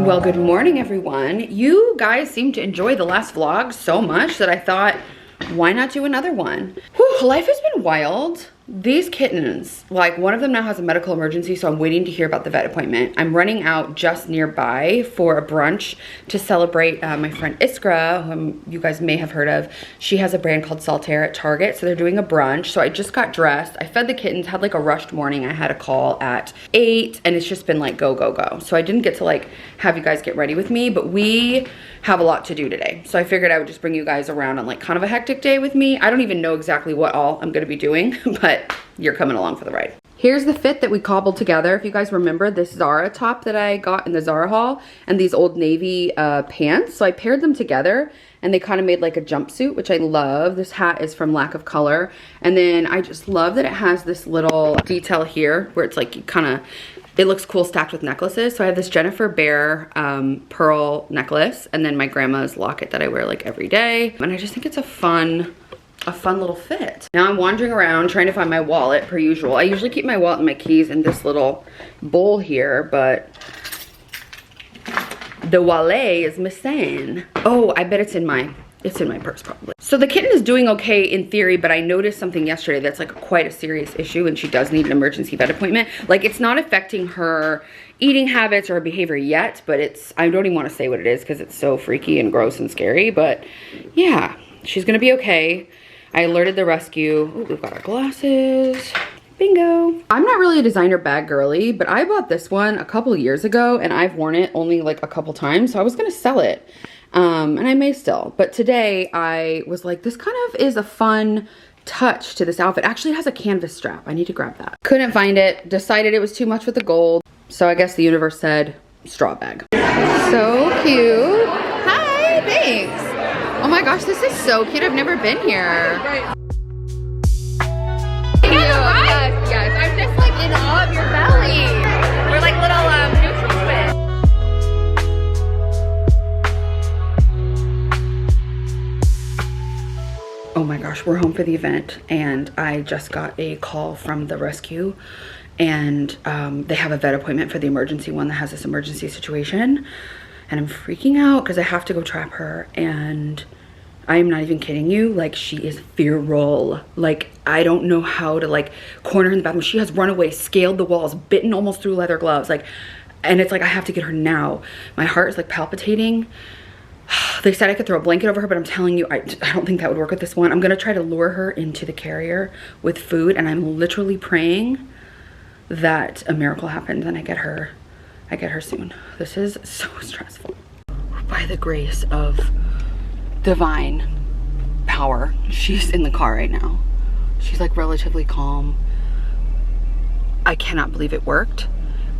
Well, good morning, everyone. You guys seem to enjoy the last vlog so much that I thought, why not do another one? Whew, life has been wild. These kittens, like one of them now has a medical emergency, so I'm waiting to hear about the vet appointment. I'm running out just nearby for a brunch to celebrate my friend Iskra, whom you guys may have heard of. She has a brand called Saltair at Target, so they're doing a brunch. So I just got dressed. I fed the kittens, had like a rushed morning. I had a call at 8 and it's just been like go, go, go. So I didn't get to like have you guys get ready with me, but we have a lot to do today. So I figured I would just bring you guys around on like kind of a hectic day with me. I don't even know exactly what all I'm gonna be doing, but you're coming along for the ride. Here's the fit that we cobbled together. If you guys remember this Zara top that I got in the Zara haul and these Old Navy pants. So I paired them together and they kind of made like a jumpsuit, which I love. This hat is from Lack of Color. And then I just love that it has this little detail here where it's like kind of, it looks cool stacked with necklaces. So I have this Jennifer Bear pearl necklace and then my grandma's locket that I wear like every day. And I just think it's a fun little fit. Now I'm wandering around trying to find my wallet per usual. I usually keep my wallet and my keys in this little bowl here, but the wallet is missing. Oh, I bet it's in my purse probably. So the kitten is doing okay in theory, but I noticed something yesterday that's like quite a serious issue and she does need an emergency vet appointment. Like it's not affecting her eating habits or her behavior yet, but I don't even want to say what it is because it's so freaky and gross and scary, but yeah, she's gonna be okay. I alerted the rescue. Ooh, we've got our glasses. Bingo. I'm not really a designer bag girly, but I bought this one a couple years ago and I've worn it only like a couple times. So I was gonna sell it and I may still. But today I was like, this kind of is a fun touch to this outfit. Actually, it has a canvas strap. I need to grab that. Couldn't find it. Decided it was too much with the gold. So I guess the universe said straw bag. So cute. Hi, thanks. Oh my gosh, this is so cute. I've never been here. Yes, I'm just like in awe of your belly. We're like little neutral twins. Oh my gosh, we're home for the event and I just got a call from the rescue and they have a vet appointment for the emergency one that has this emergency situation. And I'm freaking out because I have to go trap her and I am not even kidding you. Like she is feral. Like I don't know how to like corner her in the bathroom. She has run away, scaled the walls, bitten almost through leather gloves. Like, and it's like I have to get her now. My heart is like palpitating. They said I could throw a blanket over her, but I'm telling you, I don't think that would work with this one. I'm gonna try to lure her into the carrier with food and I'm literally praying that a miracle happens and I get her soon. This is so stressful. By the grace of divine power, she's in the car right now. She's like relatively calm. I cannot believe it worked.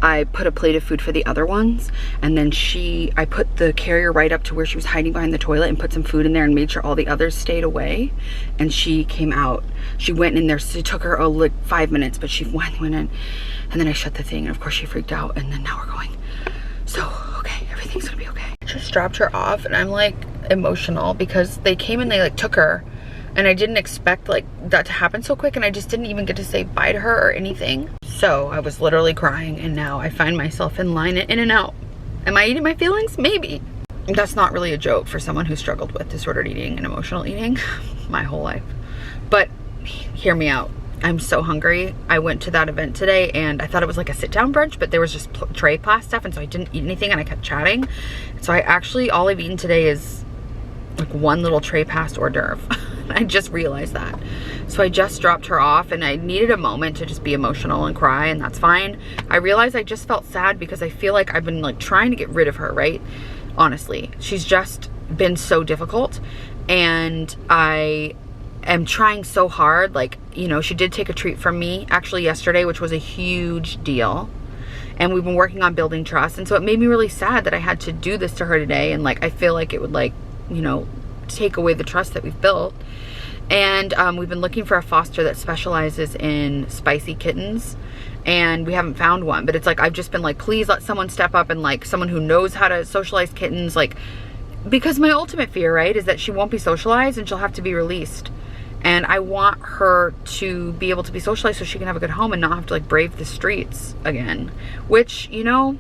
I put a plate of food for the other ones and then I put the carrier right up to where she was hiding behind the toilet and put some food in there and made sure all the others stayed away. And she came out. She went in there. So it took her like 5 minutes, but she went in and then I shut the thing and of course she freaked out and then now we're going. So, okay, everything's gonna be okay. Just dropped her off and I'm like emotional because they came and they like took her and I didn't expect like that to happen so quick and I just didn't even get to say bye to her or anything. So I was literally crying and now I find myself in line in and out. Am I eating my feelings? Maybe. That's not really a joke for someone who struggled with disordered eating and emotional eating my whole life. But hear me out. I'm so hungry. I went to that event today and I thought it was like a sit down brunch, but there was just tray plus stuff and so I didn't eat anything and I kept chatting. So I actually, all I've eaten today is like one little tray past hors d'oeuvre. I just realized that. So I just dropped her off and I needed a moment to just be emotional and cry and that's fine. I realized I just felt sad because I feel like I've been like trying to get rid of her, right? Honestly, she's just been so difficult and I am trying so hard. Like, you know, she did take a treat from me actually yesterday, which was a huge deal. And we've been working on building trust. And so it made me really sad that I had to do this to her today. And like, I feel like it would like, you know, take away the trust that we've built. And we've been looking for a foster that specializes in spicy kittens and we haven't found one, but it's like I've just been like, please let someone step up and like someone who knows how to socialize kittens, like, because my ultimate fear, right, is that she won't be socialized and she'll have to be released. And I want her to be able to be socialized so she can have a good home and not have to like brave the streets again, which, you know,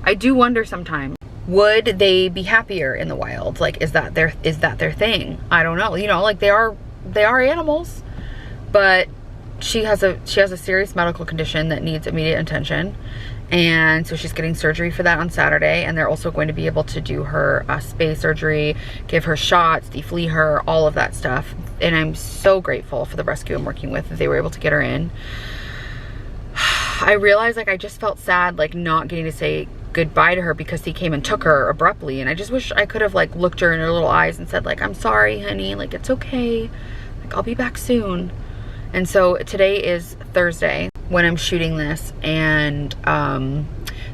I do wonder sometimes. would they be happier in the wild? Like, is that their thing? I don't know. You know, like they are animals, but she has a serious medical condition that needs immediate attention. And so she's getting surgery for that on Saturday, and they're also going to be able to do her spay surgery, give her shots, deflea her, all of that stuff. And I'm so grateful for the rescue I'm working with that they were able to get her in. I realized, like, I just felt sad, like, not getting to say goodbye to her because he came and took her abruptly, and I just wish I could have, like, looked her in her little eyes and said, like, I'm sorry, honey, like, it's okay, like, I'll be back soon. And so today is Thursday when I'm shooting this, and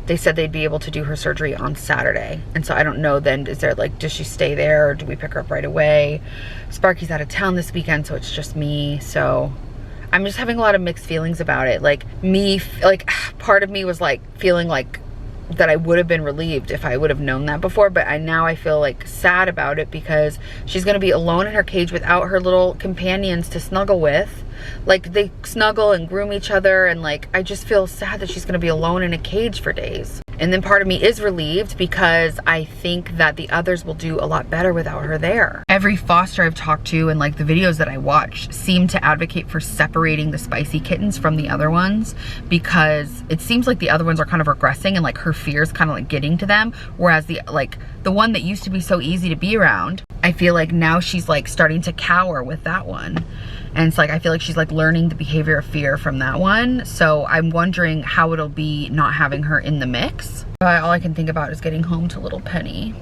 they said they'd be able to do her surgery on Saturday. And so I don't know then, is there, like, does she stay there or do we pick her up right away? Sparky's out of town this weekend, so it's just me. So I'm just having a lot of mixed feelings about it. Like, part of me was like feeling like that I would have been relieved if I would have known that before, but now I feel like sad about it because she's gonna be alone in her cage without her little companions to snuggle with. Like, they snuggle and groom each other, and like, I just feel sad that she's gonna be alone in a cage for days. And then part of me is relieved because I think that the others will do a lot better without her there. Every foster I've talked to and like the videos that I watch seem to advocate for separating the spicy kittens from the other ones, because it seems like the other ones are kind of regressing and like her fear's kind of like getting to them. Whereas the one that used to be so easy to be around, I feel like now she's like starting to cower with that one. And it's like, I feel like she's like learning the behavior of fear from that one. So I'm wondering how it'll be not having her in the mix. But all I can think about is getting home to little Penny.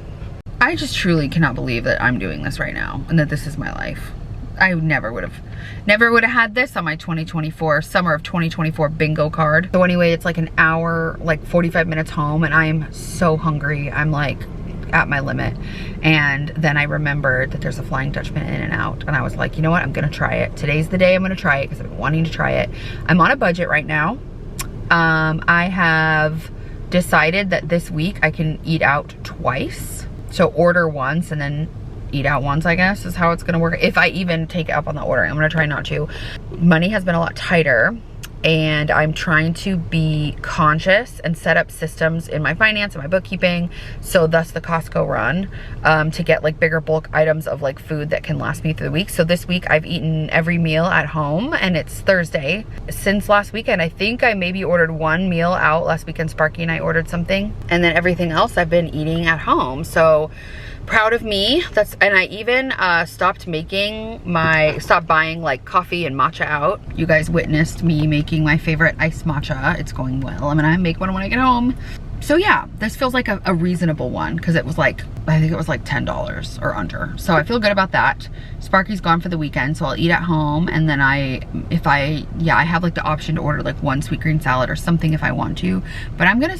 I just truly cannot believe that I'm doing this right now and that this is my life. I never would have had this on my summer of 2024 bingo card. So anyway, it's like an hour, like 45 minutes home, and I am so hungry. I'm like at my limit. And then I remembered that there's a Flying Dutchman in and out, and I was like, you know what, I'm gonna try it. Today's the day I'm gonna try it because I've been wanting to try it. I'm on a budget right now. I have decided that this week I can eat out twice. So order once and then eat out once, I guess, is how it's gonna work. If I even take up on the ordering, I'm gonna try not to. Money has been a lot tighter, and I'm trying to be conscious and set up systems in my finance and my bookkeeping, so thus the Costco run, to get like bigger bulk items of like food that can last me through the week. So this week I've eaten every meal at home, and it's Thursday. Since last weekend, I think I maybe ordered one meal out. Last weekend Sparky and I ordered something, and then everything else I've been eating at home. So proud of me. And I even stopped buying like coffee and matcha out. You guys witnessed me making my favorite iced matcha. It's going well. I'm gonna make one when I get home. So yeah, this feels like a reasonable one, because it was like, I think it was like $10 or under. So I feel good about that. Sparky's gone for the weekend, so I'll eat at home, and then I have like the option to order like one sweet green salad or something if I want to. But I'm gonna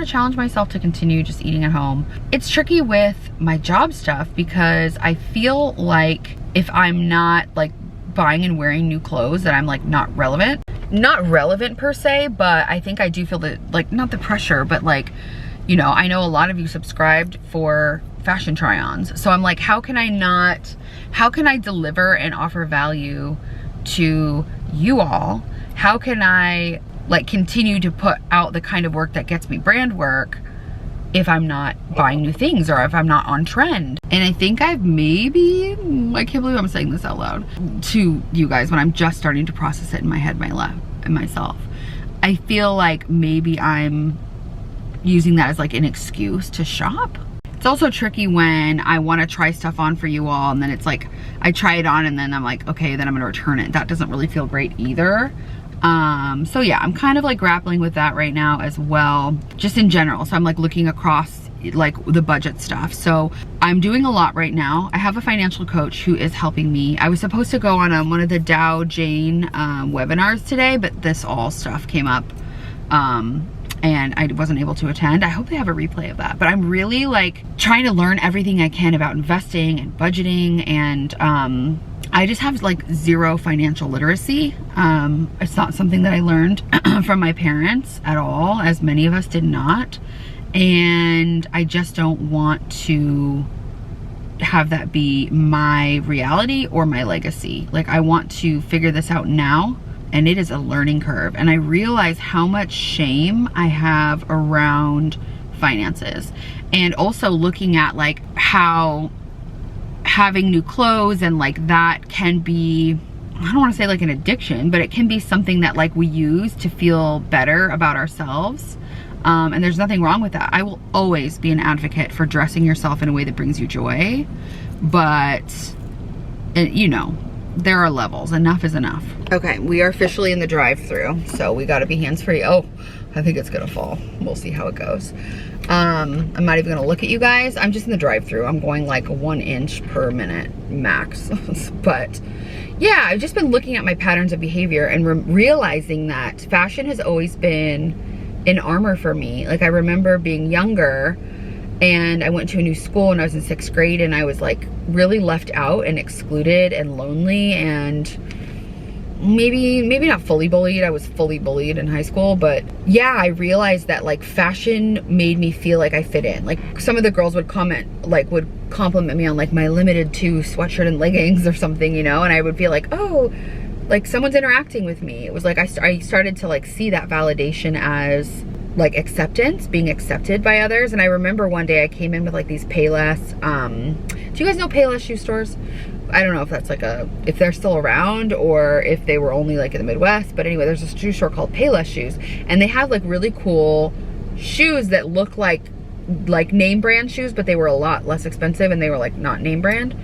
challenge myself to continue just eating at home. It's tricky with my job stuff because I feel like if I'm not like buying and wearing new clothes, that I'm like not relevant. Not relevant per se, but I think I do feel the, like, not the pressure, but like, you know, I know a lot of you subscribed for fashion try-ons. So I'm like, how can I deliver and offer value to you all? How can I like continue to put out the kind of work that gets me brand work if I'm not buying new things or if I'm not on trend? And I think I can't believe I'm saying this out loud to you guys when I'm just starting to process it in my head, myself. I feel like maybe I'm using that as like an excuse to shop. It's also tricky when I want to try stuff on for you all, and then it's like, I try it on and then I'm like, okay, then I'm gonna return it. That doesn't really feel great either. So yeah, I'm kind of like grappling with that right now as well, just in general. So I'm like looking across like the budget stuff. So I'm doing a lot right now. I have a financial coach who is helping me. I was supposed to go on one of the Dow Jane webinars today, but this all stuff came up and I wasn't able to attend. I hope they have a replay of that. But I'm really like trying to learn everything I can about investing and budgeting, and I just have like zero financial literacy. It's not something that I learned from my parents at all, as many of us did not. And I just don't want to have that be my reality or my legacy. Like, I want to figure this out now, and it is a learning curve. And I realize how much shame I have around finances. And also looking at like how having new clothes and like that can be, I don't want to say like an addiction, but it can be something that like we use to feel better about ourselves. And there's nothing wrong with that. I will always be an advocate for dressing yourself in a way that brings you joy, but you know, there are levels. Enough is enough. Okay, we are officially in the drive-through, so we gotta be hands-free. Oh, I think it's gonna fall. We'll see how it goes. I'm not even gonna look at you guys. I'm just in the drive-through. I'm going like 1 inch per minute max. But yeah, I've just been looking at my patterns of behavior and realizing that fashion has always been an armor for me. Like I remember being younger and I went to a new school and I was in 6th grade and I was like really left out and excluded and lonely and maybe not fully bullied. I was fully bullied in high school, but yeah, I realized that like fashion made me feel like I fit in. Like some of the girls would would compliment me on like my limited 2 sweatshirt and leggings or something, you know, and I would feel like, oh, like someone's interacting with me. It was like I started to like see that validation as like acceptance, being accepted by others. And I remember one day I came in with like these Payless, do you guys know Payless shoe stores? I don't know if that's like if they're still around or if they were only like in the Midwest, but anyway, there's a shoe store called Payless Shoes and they have like really cool shoes that look like name brand shoes, but they were a lot less expensive and they were like not name brand.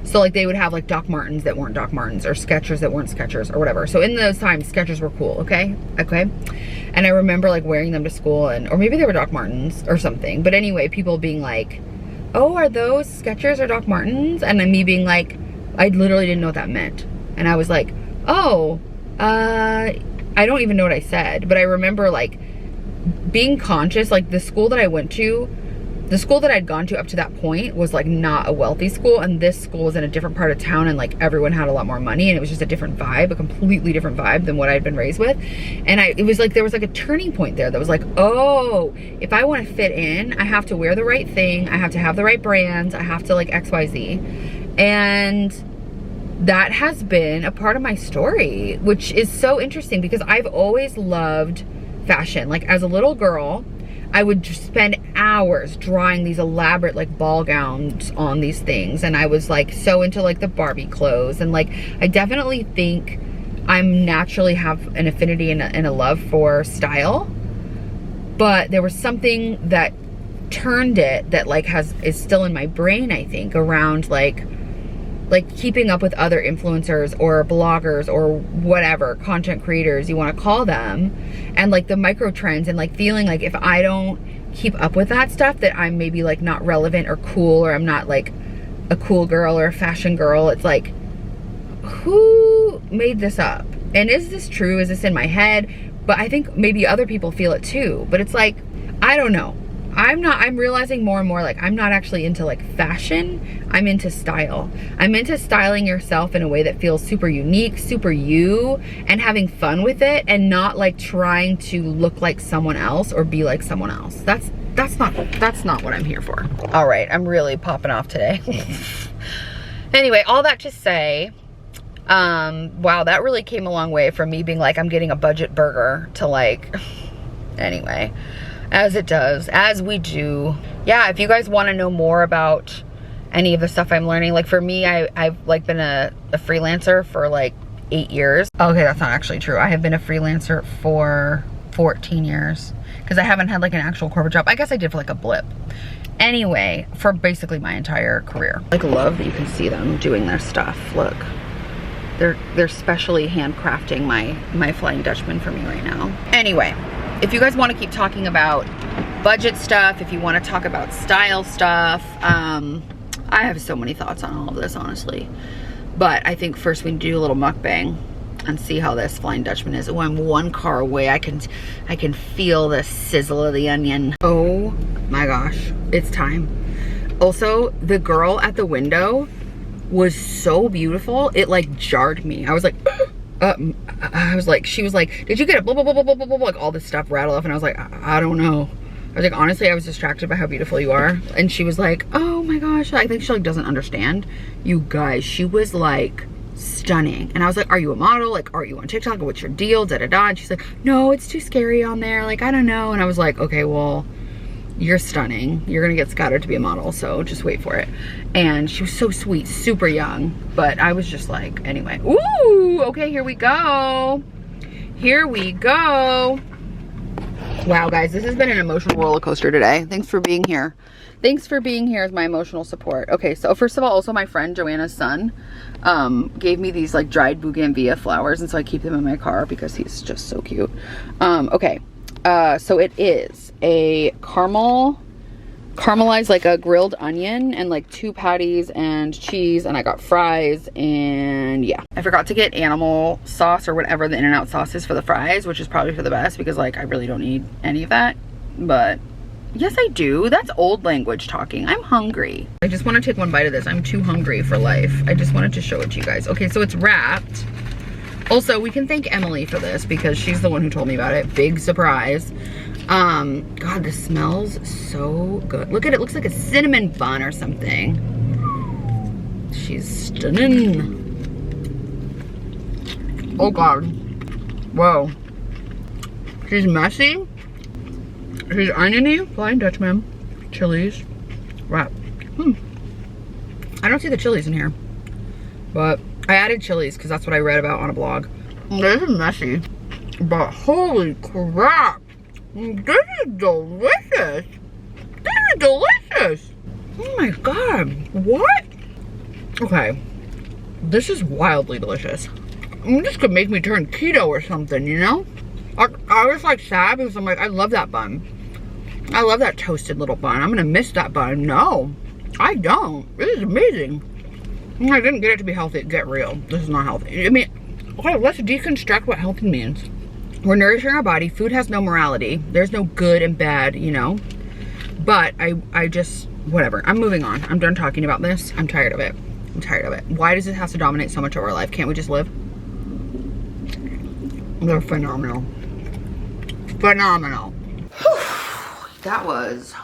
So like they would have like Doc Martens that weren't Doc Martens or Skechers that weren't Skechers or whatever. So in those times, Skechers were cool, okay? And I remember like wearing them to school or maybe they were Doc Martens or something. But anyway, people being like, oh, are those Skechers or Doc Martens? And then me being like, I literally didn't know what that meant. And I was like, oh, I don't even know what I said. But I remember like being conscious, like the school that I went to, the school that I'd gone to up to that point was like not a wealthy school, and this school was in a different part of town and like everyone had a lot more money and it was just a different vibe, a completely different vibe than what I'd been raised with. And it was like there was like a turning point there that was like, oh, if I want to fit in, I have to wear the right thing, I have to have the right brands, I have to like XYZ. And that has been a part of my story, which is so interesting because I've always loved fashion. Like as a little girl, I would just spend hours drawing these elaborate like ball gowns on these things. And I was like so into like the Barbie clothes. And like, I definitely think I'm naturally have an affinity and a love for style. But there was something that turned it that like is still in my brain, I think, around like keeping up with other influencers or bloggers or whatever, content creators you want to call them, and like the micro trends and like feeling like if I don't keep up with that stuff that I'm maybe like not relevant or cool, or I'm not like a cool girl or a fashion girl. It's like, who made this up? And is this true? Is this in my head? But I think maybe other people feel it too. But it's like, I don't know. I'm realizing more and more like I'm not actually into like fashion, I'm into style. I'm into styling yourself in a way that feels super unique, super you, and having fun with it and not like trying to look like someone else or be like someone else. That's not what I'm here for. All right, I'm really popping off today. Anyway, all that to say, wow, that really came a long way from me being like I'm getting a budget burger to like, anyway. As it does, as we do. Yeah, if you guys want to know more about any of the stuff I'm learning, like for me, I've like been a freelancer for like 8 years. Okay, that's not actually true. I have been a freelancer for 14 years because I haven't had like an actual corporate job. I guess I did for like a blip. Anyway, for basically my entire career. Like love that you can see them doing their stuff. Look, they're specially handcrafting my Flying Dutchman for me right now. Anyway, if you guys want to keep talking about budget stuff, if you want to talk about style stuff, I have so many thoughts on all of this, honestly. But I think first we need to do a little mukbang and see how this Flying Dutchman is. Oh, I'm 1 car away. I can feel the sizzle of the onion. Oh my gosh, it's time. Also, the girl at the window was so beautiful. It like jarred me. I was like, she was like, did you get it? Blah, blah, blah, blah, blah, blah, blah, like all this stuff rattled off. And I was like, I don't know. I was like, honestly, I was distracted by how beautiful you are. And she was like, oh my gosh. I think she like doesn't understand. You guys, she was like stunning. And I was like, are you a model? Like, are you on TikTok? What's your deal? Da, da, da. And she's like, no, it's too scary on there. Like, I don't know. And I was like, okay, well, You're stunning. You're gonna get scouted to be a model, so just wait for it. And she was so sweet, super young, but I was just like, anyway. Ooh, okay, here we go. Here we go. Wow, guys, this has been an emotional roller coaster today. Thanks for being here. Thanks for being here as my emotional support. Okay, so first of all, also my friend Joanna's son gave me these like dried bougainvillea flowers, and so I keep them in my car because he's just so cute. Okay, so it is a caramelized like a grilled onion and like 2 patties and cheese, and I got fries, and yeah. I forgot to get animal sauce or whatever the In-N-Out sauce is for the fries, which is probably for the best because like I really don't need any of that, but yes I do. That's old language talking. I'm hungry. I just want to take one bite of this. I'm too hungry for life. I just wanted to show it to you guys. Okay, so it's wrapped. Also, we can thank Emily for this because she's the one who told me about it. Big surprise. God, this smells so good. Look at it, looks like a cinnamon bun or something. She's stunning. Oh God. Whoa. She's messy. She's oniony. Flying Dutchman. Chilies. Wrap. I don't see the chilies in here, but I added chilies because that's what I read about on a blog. This is messy, but holy crap. This is delicious. This is delicious. Oh my God. What? Okay. This is wildly delicious. This could make me turn keto or something, you know? I was like sad because I'm like, I love that bun. I love that toasted little bun. I'm gonna miss that bun. No, I don't. This is amazing. I didn't get it to be healthy. Get real. This is not healthy. I mean, okay, let's deconstruct what healthy means. We're nourishing our body. Food has no morality. There's no good and bad, you know? But I just, whatever. I'm moving on. I'm done talking about this. I'm tired of it. I'm tired of it. Why does it have to dominate so much of our life? Can't we just live? They're phenomenal. Phenomenal. Whew. That was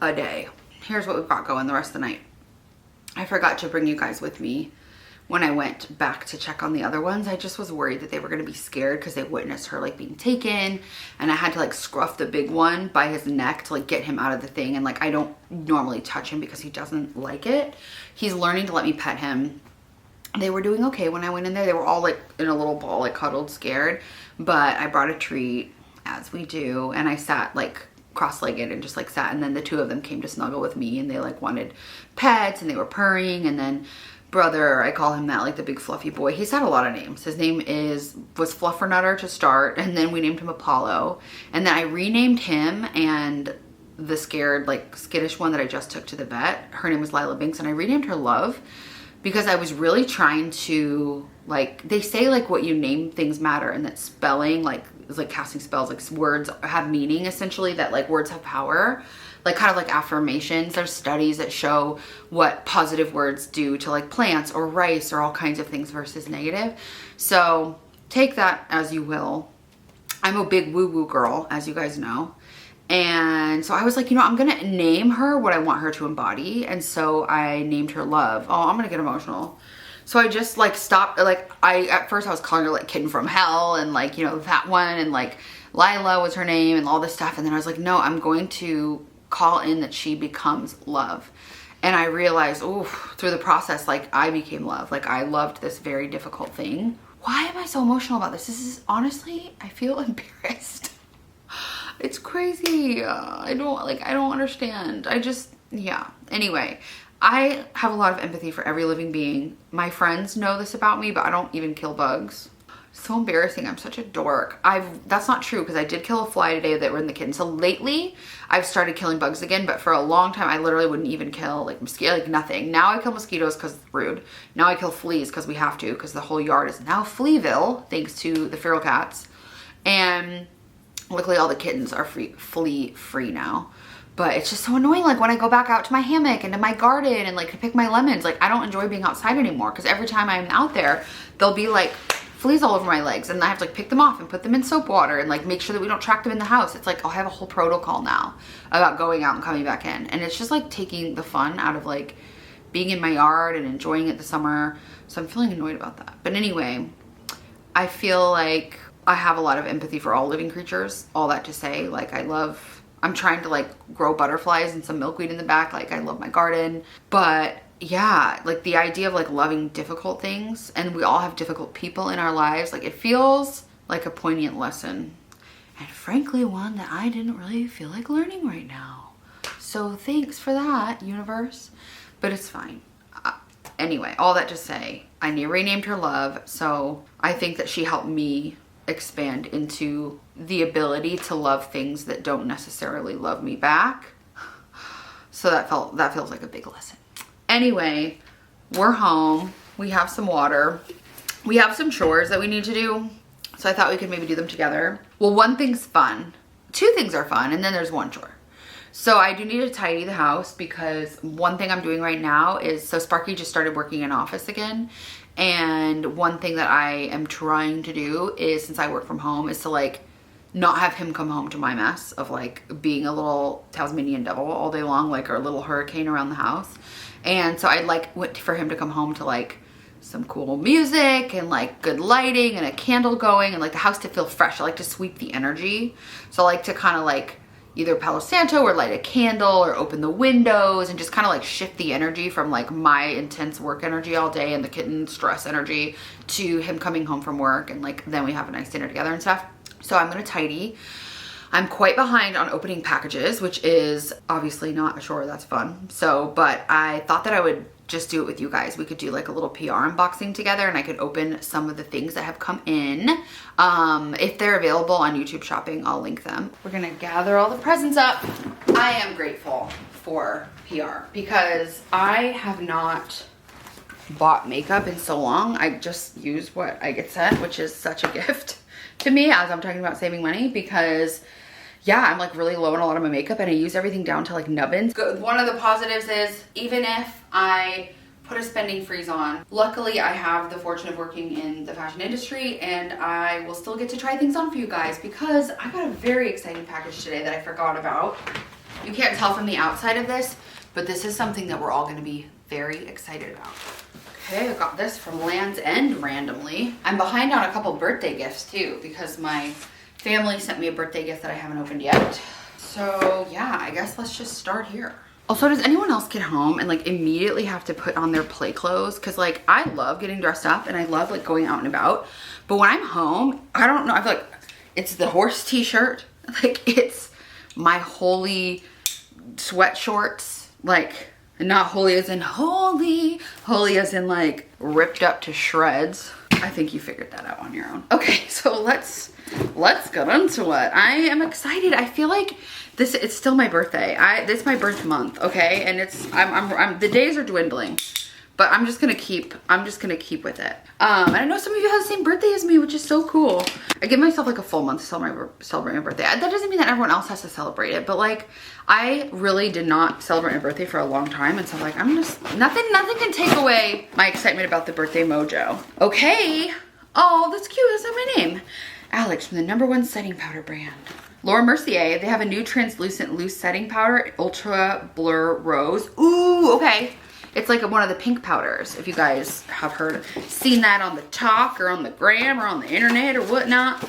a day. Here's what we've got going the rest of the night. I forgot to bring you guys with me when I went back to check on the other ones. I just was worried that they were gonna be scared because they witnessed her like being taken, and I had to like scruff the big one by his neck to like get him out of the thing, and like I don't normally touch him because he doesn't like it. He's learning to let me pet him. They were doing okay when I went in there. They were all like in a little ball, like cuddled, scared, but I brought a treat, as we do, and I sat like cross-legged and just like sat, and then the 2 of them came to snuggle with me, and they like wanted pets, and they were purring. And then brother, I call him that, like the big fluffy boy, he's had a lot of names. His name was Fluffernutter to start, and then we named him Apollo, and then I renamed him, and the scared like skittish one that I just took to the vet, her name was Lila Binks, and I renamed her Love because I was really trying to, like, they say like what you name things matter, and that spelling like is like casting spells, like words have meaning essentially, that like words have power, like kind of like affirmations. There's studies that show what positive words do to like plants or rice or all kinds of things versus negative. So take that as you will. I'm a big woo-woo girl, as you guys know. And so I was like, you know, I'm gonna name her what I want her to embody. And so I named her Love. Oh, I'm gonna get emotional. So I just like stopped, like at first I was calling her like Kitten from Hell, and like, you know, that one, and like Lila was her name and all this stuff. And then I was like, no, I'm going to call in that she becomes Love. And I realized, oh, through the process, like I became Love. Like I loved this very difficult thing. Why am I so emotional about this? This is honestly, I feel embarrassed. It's crazy. I don't understand. Yeah. Anyway, I have a lot of empathy for every living being. My friends know this about me, but I don't even kill bugs. So embarrassing. I'm such a dork. That's not true, because I did kill a fly today that were in the kitten. So lately I've started killing bugs again, but for a long time I literally wouldn't even kill like mosquito, like nothing. Now I kill mosquitoes because it's rude. Now I kill fleas because we have to, because the whole yard is now Fleaville thanks to the feral cats. And luckily all the kittens are flea free now. But it's just so annoying, like when I go back out to my hammock and to my garden and like to pick my lemons, like I don't enjoy being outside anymore, because every time I'm out there there'll be like fleas all over my legs, and I have to like pick them off and put them in soap water and like make sure that we don't track them in the house. It's like, oh, I have a whole protocol now about going out and coming back in, and it's just like taking the fun out of like being in my yard and enjoying it this summer. So I'm feeling annoyed about that. But anyway, I feel like I have a lot of empathy for all living creatures. All that to say, like I'm trying to like grow butterflies and some milkweed in the back. Like I love my garden, but yeah, like the idea of like loving difficult things, and we all have difficult people in our lives. Like it feels like a poignant lesson, and frankly one that I didn't really feel like learning right now. So thanks for that, universe, but it's fine. Anyway, all that to say, I renamed her Love, so I think that she helped me expand into the ability to love things that don't necessarily love me back. So that feels like a big lesson. Anyway, we're home. We have some water. We have some chores that we need to do. So I thought we could maybe do them together. Well, one thing's fun. Two things are fun, and then there's one chore. So I do need to tidy the house, because one thing I'm doing right now is, so Sparky just started working in office again. And one thing that I am trying to do is, since I work from home, is to like not have him come home to my mess of like being a little Tasmanian devil all day long, like, or a little hurricane around the house. And so I'd like for him to come home to like some cool music and like good lighting and a candle going, and like the house to feel fresh. I like to sweep the energy. So I like to kind of like either Palo Santo or light a candle or open the windows and just kind of like shift the energy from like my intense work energy all day and the kitten stress energy to him coming home from work, and like then we have a nice dinner together and stuff. So I'm gonna tidy. I'm quite behind on opening packages, which is obviously not a chore. That's fun. So, but I thought that I would just do it with you guys. We could do like a little PR unboxing together, and I could open some of the things that have come in. If they're available on YouTube Shopping, I'll link them. We're gonna gather all the presents up. I am grateful for PR because I have not bought makeup in so long. I just use what I get sent, which is such a gift to me as I'm talking about saving money, because yeah, I'm like really low on a lot of my makeup and I use everything down to like nubbins. One of the positives is, even if I put a spending freeze on, luckily I have the fortune of working in the fashion industry, and I will still get to try things on for you guys, because I got a very exciting package today that I forgot about. You can't tell from the outside of this, but this is something that we're all gonna be very excited about. Okay, I got this from Land's End randomly. I'm behind on a couple birthday gifts too, because my family sent me a birthday gift that I haven't opened yet. So yeah, I guess let's just start here. Also, does anyone else get home and like immediately have to put on their play clothes? Cause like I love getting dressed up and I love like going out and about. But when I'm home, I don't know, I feel like it's the horse t-shirt. Like it's my holy sweat shorts. Like not holy as in holy, holy as in like ripped up to shreds. I think you figured that out on your own. Okay, so let's get into it. I am excited. I feel like it's still my birthday. This is my birth month, okay? And I'm the days are dwindling, but I'm just gonna keep with it. And I know some of you have the same birthday as me, which is so cool. I give myself like a full month to celebrate my birthday. That doesn't mean that everyone else has to celebrate it, but like I really did not celebrate my birthday for a long time, and so like I'm just nothing can take away my excitement about the birthday mojo. Okay. Oh, that's cute. That's not my name. Alex from the #1 setting powder brand. Laura Mercier, they have a new translucent loose setting powder, Ultra Blur Rose. Ooh, okay. It's like one of the pink powders, if you guys have seen that on the talk or on the gram or on the internet or whatnot.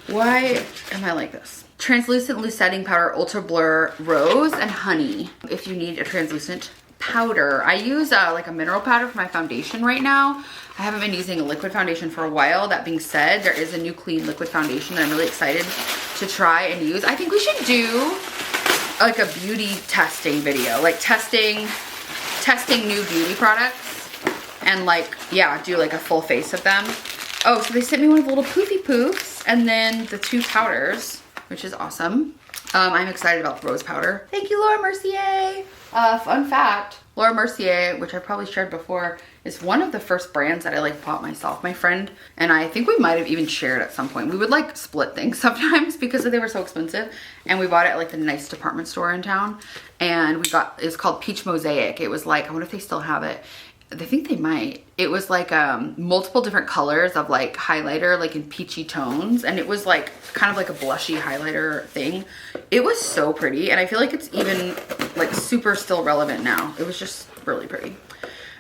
Why am I like this? Translucent loose setting powder, Ultra Blur Rose and Honey. If you need a translucent powder, I use like a mineral powder for my foundation right now. I haven't been using a liquid foundation for a while. That being said, there is a new clean liquid foundation that I'm really excited to try and use. I think we should do like a beauty testing video, like testing new beauty products, and like, yeah, do like a full face of them. Oh, so they sent me one of the little poofy poofs and then the 2 powders, which is awesome. I'm excited about the rose powder. Thank you, Laura Mercier. Fun fact, Laura Mercier, which I probably shared before, is one of the first brands that I like bought myself. My friend and I think we might have even shared at some point. We would like split things sometimes because they were so expensive, and we bought it at like the nice department store in town, and it's called Peach Mosaic. It was like, I wonder if they still have it. I think they might. It was like multiple different colors of like highlighter, like in peachy tones, and it was like kind of like a blushy highlighter thing. It was so pretty, and I feel like it's even like super still relevant now. It was just really pretty.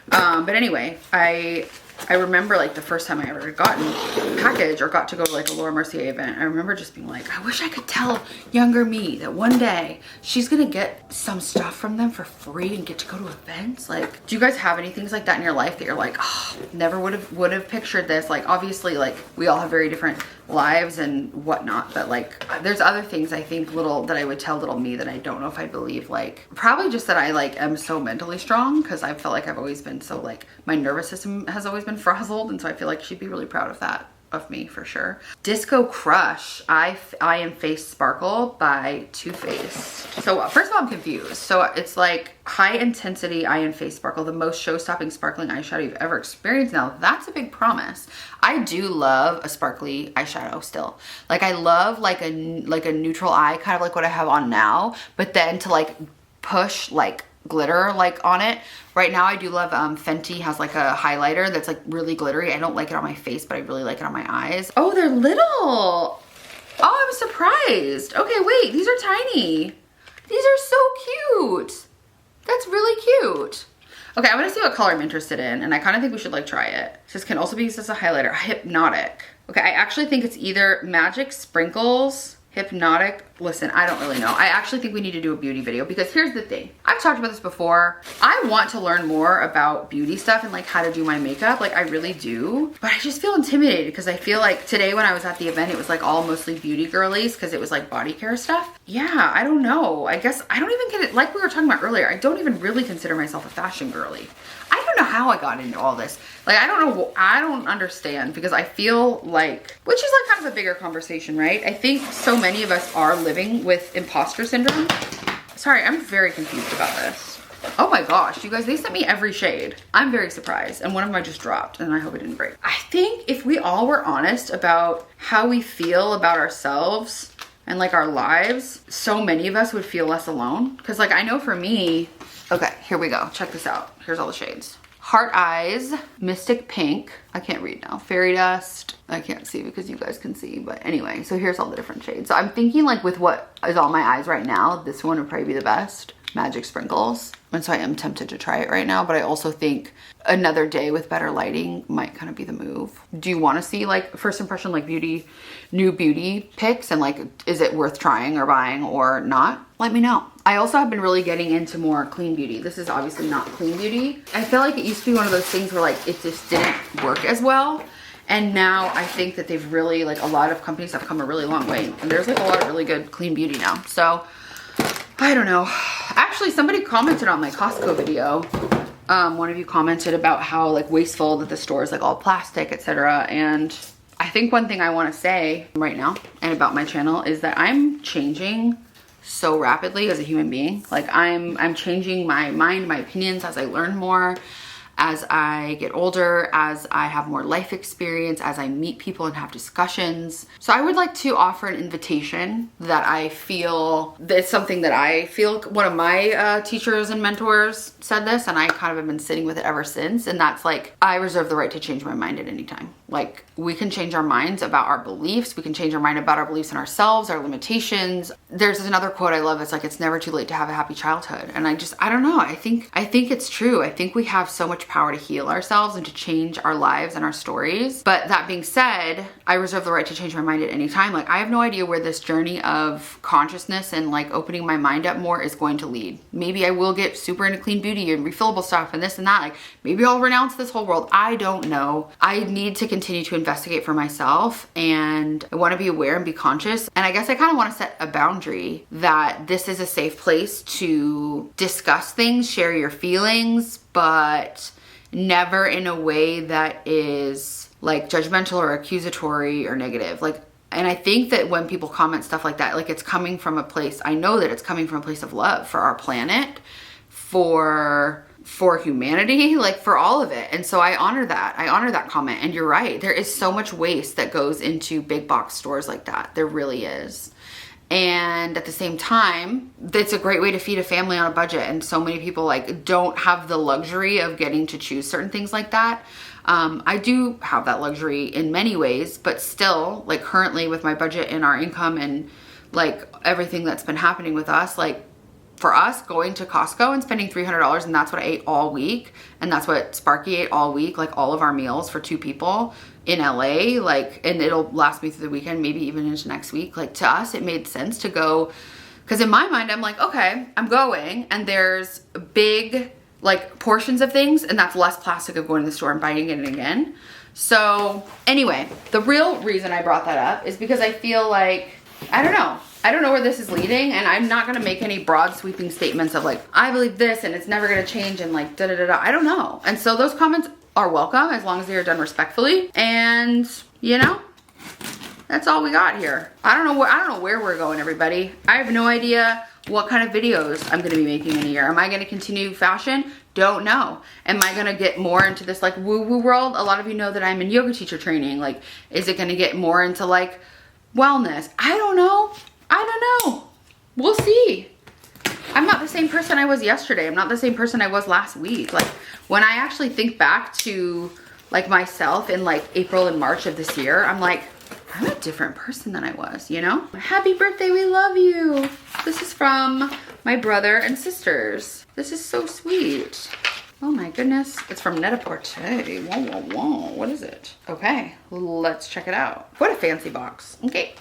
But anyway, I I remember like the first time I ever gotten a package or got to go to like a Laura Mercier event, I remember just being like, I wish I could tell younger me that one day she's gonna get some stuff from them for free and get to go to events. Like, do you guys have any things like that in your life that you're like, oh, never would have pictured this? Like, obviously, like we all have very different lives and whatnot, but like there's other things I think that I would tell little me that I don't know if I believe. Like probably just that I like am so mentally strong, because I felt like I've always been so like my nervous system has always been frazzled, and so I feel like she'd be really proud of that, of me for sure. Disco Crush Eye and Face Sparkle by Too Faced. So first of all, I'm confused. So it's like high intensity eye and face sparkle, the most show-stopping sparkling eyeshadow you've ever experienced. Now that's a big promise. I do love a sparkly eyeshadow still. Like I love like a neutral eye, kind of like what I have on now, but then to like push like glitter like on it. Right now I do love Fenty has like a highlighter that's like really glittery. I don't like it on my face, but I really like it on my eyes. Oh, they're little. Oh, I'm surprised. Okay, wait, these are tiny. These are so cute. That's really cute. Okay, I want to see what color I'm interested in, and I kind of think we should like try it. This can also be used as a highlighter. Hypnotic. Okay, I actually think it's either Magic Sprinkles, Hypnotic. Listen, I don't really know. I actually think we need to do a beauty video, because here's the thing. I've talked about this before. I want to learn more about beauty stuff and like how to do my makeup. Like I really do, but I just feel intimidated because I feel like today when I was at the event, it was like all mostly beauty girlies because it was like body care stuff. Yeah, I don't know. I guess I don't even get it. Like we were talking about earlier, I don't even really consider myself a fashion girly. I don't know how I got into all this. Like, I don't know. I don't understand, because I feel like, which is like kind of a bigger conversation, right? I think so many of us are living with imposter syndrome. Sorry, I'm very confused about this. Oh my gosh, you guys, they sent me every shade. I'm very surprised. And one of them I just dropped, and I hope it didn't break. I think if we all were honest about how we feel about ourselves and like our lives, so many of us would feel less alone. Because like, I know for me, okay, here we go. Check this out. Here's all the shades. Heart Eyes, Mystic Pink. I can't read now. Fairy Dust. I can't see because you guys can see, but anyway, so here's all the different shades. So I'm thinking like with what is on my eyes right now, this one would probably be the best. Magic Sprinkles. And so I am tempted to try it right now, but I also think another day with better lighting might kind of be the move. Do you want to see like first impression, like new beauty pics, and like, is it worth trying or buying or not? Let me know. I also have been really getting into more clean beauty. This is obviously not clean beauty. I feel like it used to be one of those things where like it just didn't work as well. And now I think that they've really, like a lot of companies have come a really long way. And there's like a lot of really good clean beauty now. So I don't know. Actually, somebody commented on my Costco video. One of you commented about how like wasteful that the store is, like all plastic, etc. And I think one thing I want to say right now and about my channel is that I'm changing so rapidly as a human being. Like I'm changing my mind, my opinions as I learn more, as I get older, as I have more life experience, as I meet people and have discussions. So I would like to offer an invitation that I feel, that's something that I feel, one of my teachers and mentors said this, and I kind of have been sitting with it ever since. And that's like, I reserve the right to change my mind at any time. Like we can change our minds about our beliefs. We can change our mind about our beliefs in ourselves, our limitations. There's another quote I love. It's like, it's never too late to have a happy childhood. And I don't know. I think it's true. I think we have so much power to heal ourselves and to change our lives and our stories. But that being said, I reserve the right to change my mind at any time. Like I have no idea where this journey of consciousness and like opening my mind up more is going to lead. Maybe I will get super into clean beauty and refillable stuff and this and that. Like maybe I'll renounce this whole world. I don't know. I need to continue to investigate for myself, and I want to be aware and be conscious. And I guess I kind of want to set a boundary that this is a safe place to discuss things, share your feelings, but never in a way that is like judgmental or accusatory or negative. Like, and I think that when people comment stuff like that, like it's coming from a place, I know that it's coming from a place of love for our planet, for humanity, like for all of it. And so I honor that comment. And you're right, there is so much waste that goes into big box stores like that. There really is. And at the same time, it's a great way to feed a family on a budget. And so many people like don't have the luxury of getting to choose certain things like that. I do have that luxury in many ways, but still, like currently with my budget and our income and like everything that's been happening with us, like for us, going to Costco and spending $300, and that's what I ate all week, and that's what Sparky ate all week, like all of our meals for 2 people in LA, like, and it'll last me through the weekend, maybe even into next week. Like, to us, it made sense to go, because in my mind, I'm like, okay, I'm going, and there's big, like, portions of things, and that's less plastic of going to the store and buying it again. So anyway, the real reason I brought that up is because I feel like, I don't know where this is leading, and I'm not gonna make any broad sweeping statements of like, I believe this and it's never gonna change and like da-da-da-da. I don't know. And so those comments are welcome as long as they are done respectfully. And you know, that's all we got here. I don't know where we're going, everybody. I have no idea what kind of videos I'm gonna be making in a year. Am I gonna continue fashion? Don't know. Am I gonna get more into this like woo-woo world? A lot of you know that I'm in yoga teacher training. Like, is it gonna get more into like wellness? I don't know. We'll see. I'm not the same person I was yesterday. I'm not the same person I was last week. Like, when I actually think back to like myself in like April and March of this year, I'm like, I'm a different person than I was, you know? Happy birthday, we love you. This is from my brother and sisters. This is so sweet. Oh my goodness. It's from Net-a-Porter. Whoa, whoa, whoa. What is it? Okay, let's check it out. What a fancy box. Okay.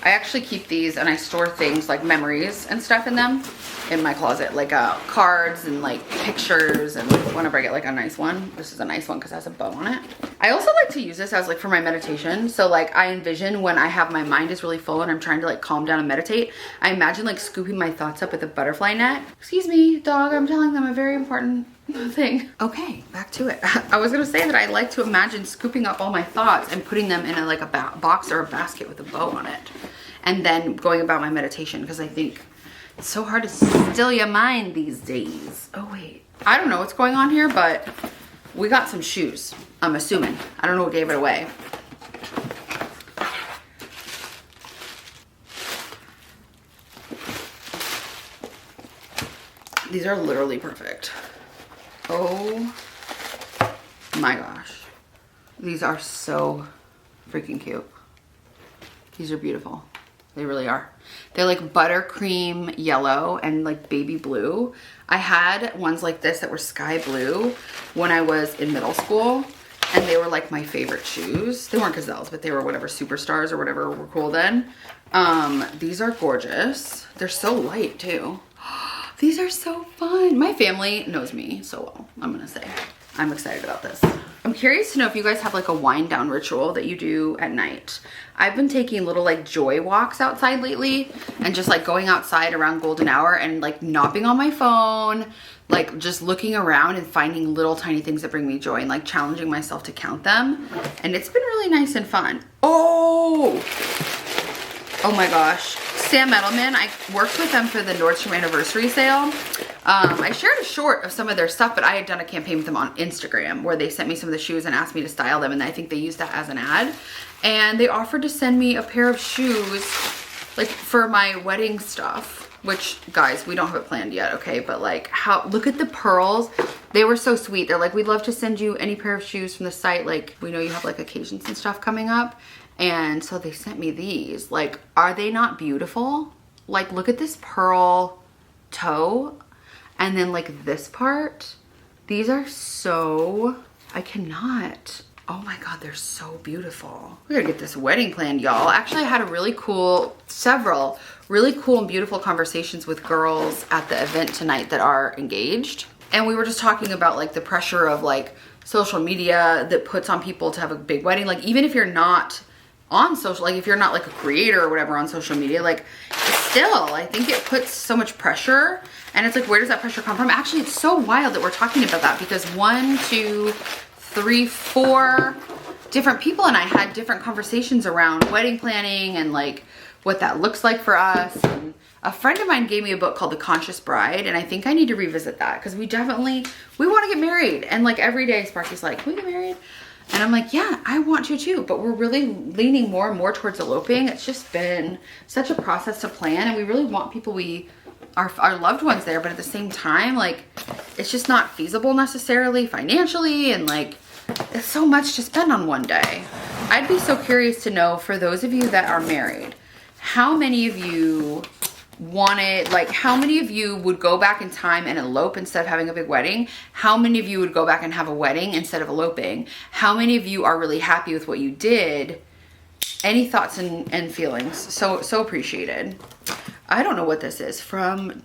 I actually keep these and I store things like memories and stuff in them in my closet, like cards and like pictures, and whenever I get like a nice one. This is a nice one because it has a bow on it. I also like to use this as like for my meditation. So like I envision when I have my mind is really full and I'm trying to like calm down and meditate, I imagine like scooping my thoughts up with a butterfly net. Excuse me, dog, I'm telling them a very important thing. Okay, back to it. I was gonna say that I like to imagine scooping up all my thoughts and putting them in like a box or a basket with a bow on it, and then going about my meditation, because I think it's so hard to still your mind these days. Oh wait, I don't know what's going on here, but we got some shoes, I'm assuming. I don't know what gave it away. These are literally perfect. Oh my gosh. These are so freaking cute. These are beautiful. They really are. They're like buttercream yellow and like baby blue. I had ones like this that were sky blue when I was in middle school, and they were like my favorite shoes. They weren't gazelles, but they were whatever superstars or whatever were cool then. These are gorgeous. They're so light too. These are so fun. My family knows me so well, I'm gonna say. I'm excited about this. I'm curious to know if you guys have like a wind down ritual that you do at night. I've been taking little like joy walks outside lately, and just like going outside around golden hour and like not being on my phone, like just looking around and finding little tiny things that bring me joy and like challenging myself to count them. And it's been really nice and fun. Oh my gosh. Sam Edelman, I worked with them for the Nordstrom anniversary sale. I shared a short of some of their stuff, but I had done a campaign with them on Instagram where they sent me some of the shoes and asked me to style them, and I think they used that as an ad. And they offered to send me a pair of shoes like for my wedding stuff, which guys, we don't have it planned yet, okay? But like, look at the pearls. They were so sweet. They're like, we'd love to send you any pair of shoes from the site. Like, we know you have like occasions and stuff coming up. And so they sent me these. Like, are they not beautiful? Like, look at this pearl toe. And then like this part. These are so, I cannot. Oh my God, they're so beautiful. We're gonna get this wedding planned, y'all. Actually, I had several really cool and beautiful conversations with girls at the event tonight that are engaged. And we were just talking about like the pressure of like social media that puts on people to have a big wedding. Like, even if you're not on social, like if you're not like a creator or whatever on social media, like still, I think it puts so much pressure. And it's like, where does that pressure come from? Actually, it's so wild that we're talking about that, because 1, 2, 3, 4 different people and I had different conversations around wedding planning and like what that looks like for us. And a friend of mine gave me a book called The Conscious Bride, and I think I need to revisit that, because we want to get married. And like every day Sparky's like, can we get married? And I'm like, yeah, I want to too, but we're really leaning more and more towards eloping. It's just been such a process to plan, and we really want people our loved ones there, but at the same time, like, it's just not feasible necessarily financially, and like, it's so much to spend on one day. I'd be so curious to know, for those of you that are married, how many of you wanted, like, how many of you would go back in time and elope instead of having a big wedding? How many of you would go back and have a wedding instead of eloping? How many of you are really happy with what you did? Any thoughts and feelings? So appreciated. I don't know what this is from.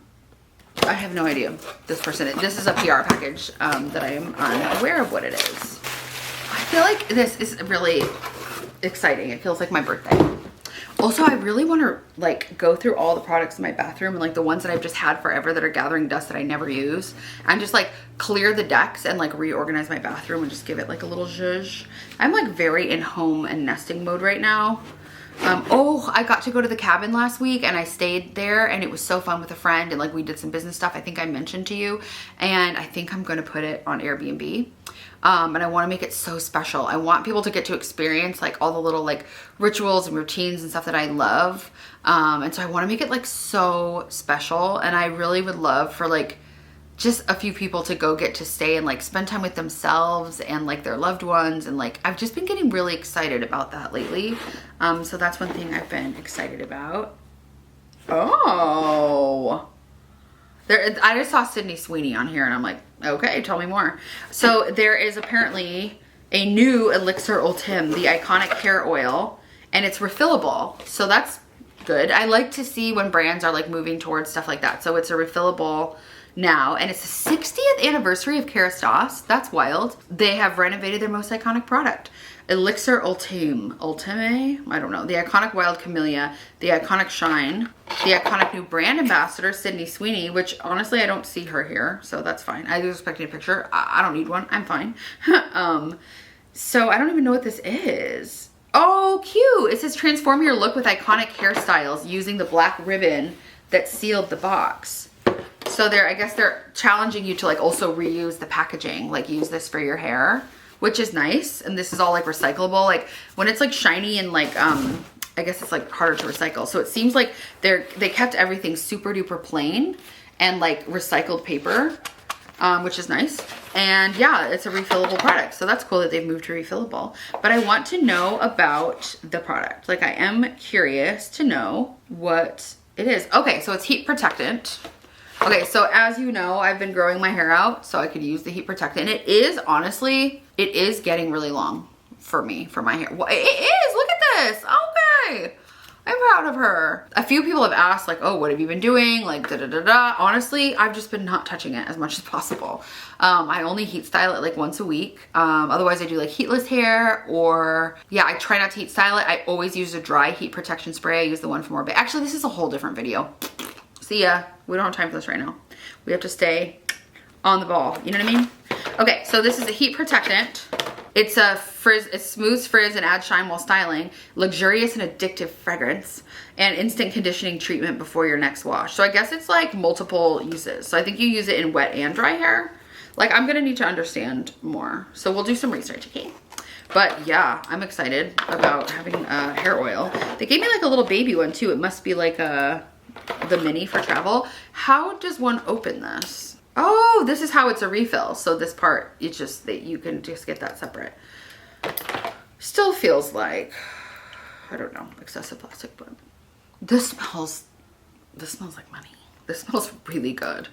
I have no idea. This is a PR package that I am unaware of what it is. I feel like this is really exciting. It feels like my birthday. Also, I really want to like go through all the products in my bathroom and like the ones that I've just had forever that are gathering dust that I never use, and just like clear the decks and like reorganize my bathroom and just give it like a little zhuzh. I'm like very in home and nesting mode right now. Oh, I got to go to the cabin last week and I stayed there and it was so fun with a friend, and like we did some business stuff I think I mentioned to you, and I think I'm going to put it on Airbnb. And I want to make it so special. I want people to get to experience like all the little like rituals and routines and stuff that I love. And so I want to make it like so special, and I really would love for like just a few people to go get to stay and like spend time with themselves and like their loved ones, and like I've just been getting really excited about that lately. So that's one thing I've been excited about. Oh, I just saw Sydney Sweeney on here and I'm like, okay, tell me more. So there is apparently a new Elixir Ultime, the iconic hair oil, and it's refillable. So that's good. I like to see when brands are like moving towards stuff like that. So it's a refillable now, and it's the 60th anniversary of Kerastase. That's wild. They have renovated their most iconic product. Elixir Ultime, I don't know. The iconic Wild Camellia, the iconic Shine, the iconic new brand ambassador, Sydney Sweeney, which honestly, I don't see her here, so that's fine. I was expecting a picture. I don't need one. I'm fine. So I don't even know what this is. Oh, cute. It says transform your look with iconic hairstyles using the black ribbon that sealed the box. So I guess they're challenging you to like also reuse the packaging, like use this for your hair, which is nice. And this is all like recyclable. Like when it's like shiny and like, I guess it's like harder to recycle. So it seems like they kept everything super duper plain and like recycled paper, which is nice. And yeah, it's a refillable product. So that's cool that they've moved to refillable. But I want to know about the product. Like I am curious to know what it is. Okay, so it's heat protectant. Okay, so as you know, I've been growing my hair out so I could use the heat protectant. It is, honestly, it is getting really long for me, for my hair. Well, it is, look at this. Okay, I'm proud of her. A few people have asked like, oh, what have you been doing? Like, da-da-da-da. Honestly, I've just been not touching it as much as possible. I only heat style it like once a week. Otherwise I do like heatless hair, or yeah, I try not to heat style it. I always use a dry heat protection spray. I use the one from Orbe. Actually, this is a whole different video. See ya. We don't have time for this right now. We have to stay on the ball. You know what I mean? Okay, so this is a heat protectant. It's a frizz, it smooths frizz and adds shine while styling. Luxurious and addictive fragrance. And instant conditioning treatment before your next wash. So I guess it's like multiple uses. So I think you use it in wet and dry hair. Like I'm gonna need to understand more. So we'll do some research, okay? But yeah, I'm excited about having a hair oil. They gave me like a little baby one too. It must be like the mini for travel. How does one open this? Oh, this is how it's a refill. So this part, it's just that you can just get that separate. Still feels like, I don't know, excessive plastic, but this smells like money. This smells really good.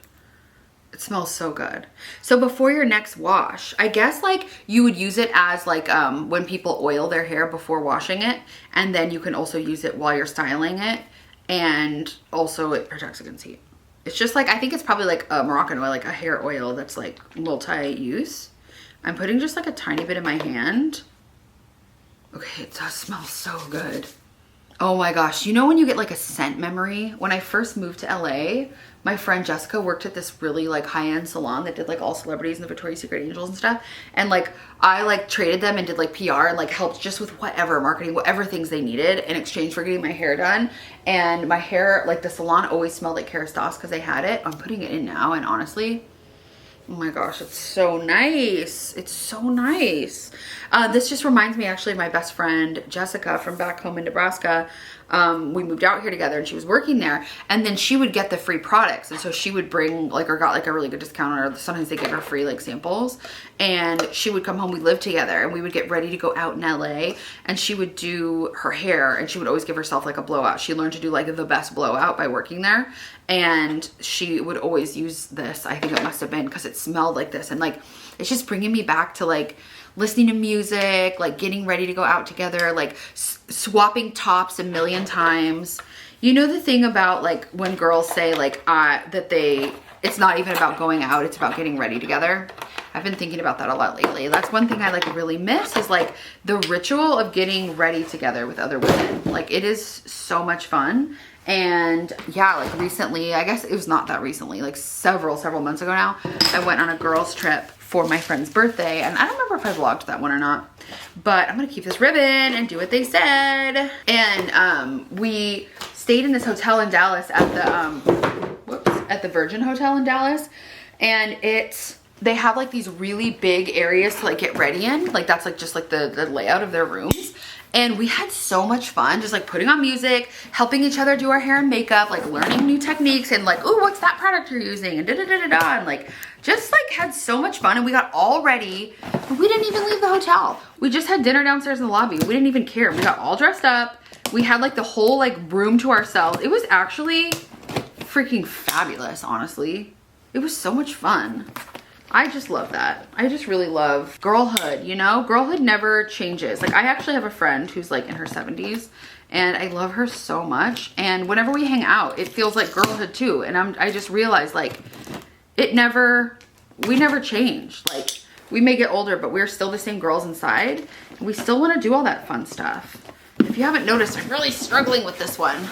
It smells so good. So before your next wash, I guess like you would use it as like when people oil their hair before washing it, and then you can also use it while you're styling it. And also it protects against heat. It's just like, I think it's probably like a Moroccan oil, like a hair oil that's like multi-use. I'm putting just like a tiny bit in my hand. Okay, it does smell so good. Oh my gosh, you know when you get like a scent memory? When I first moved to LA, my friend Jessica worked at this really like high-end salon that did like all celebrities and the Victoria's Secret angels and stuff. And like I like traded them and did like PR and like helped just with whatever marketing, whatever things they needed in exchange for getting my hair done. And my hair, like the salon always smelled like Kerastase because they had it. I'm putting it in now, and honestly, oh my gosh, it's so nice. It's so nice. This just reminds me actually of my best friend, Jessica, from back home in Nebraska. we moved out here together and she was working there, and then she would get the free products, and so she would bring like, or got like a really good discount, or sometimes they give her free like samples, and she would come home, we lived together, and we would get ready to go out in LA, and she would do her hair, and she would always give herself like a blowout. She learned to do like the best blowout by working there, and she would always use this. I think it must have been because it smelled like this, and like it's just bringing me back to like listening to music, like getting ready to go out together, like swapping tops a million times. You know the thing about like when girls say like that it's not even about going out, it's about getting ready together. I've been thinking about that a lot lately. That's one thing I like really miss, is like the ritual of getting ready together with other women. Like it is so much fun. And yeah, like recently, I guess it was not that recently, like several months ago now, I went on a girls trip for my friend's birthday, and I don't remember if I vlogged that one or not, but I'm gonna keep this ribbon and do what they said. And we stayed in this hotel in Dallas at the Virgin Hotel in Dallas, and they have like these really big areas to like get ready in, like that's like just like the layout of their rooms. And we had so much fun just like putting on music, helping each other do our hair and makeup, like learning new techniques, and like, oh, what's that product you're using, and da-da-da-da-da, and like just like had so much fun. And we got all ready, but we didn't even leave the hotel. We just had dinner downstairs in the lobby. We didn't even care. We got all dressed up. We had like the whole like room to ourselves. It was actually freaking fabulous, honestly. It was so much fun. I just love that. I just really love girlhood, you know? Girlhood never changes. Like I actually have a friend who's like in her 70s, and I love her so much. And whenever we hang out, it feels like girlhood too. And I just realized like we never change. Like we may get older, but we're still the same girls inside. And we still want to do all that fun stuff. If you haven't noticed, I'm really struggling with this one.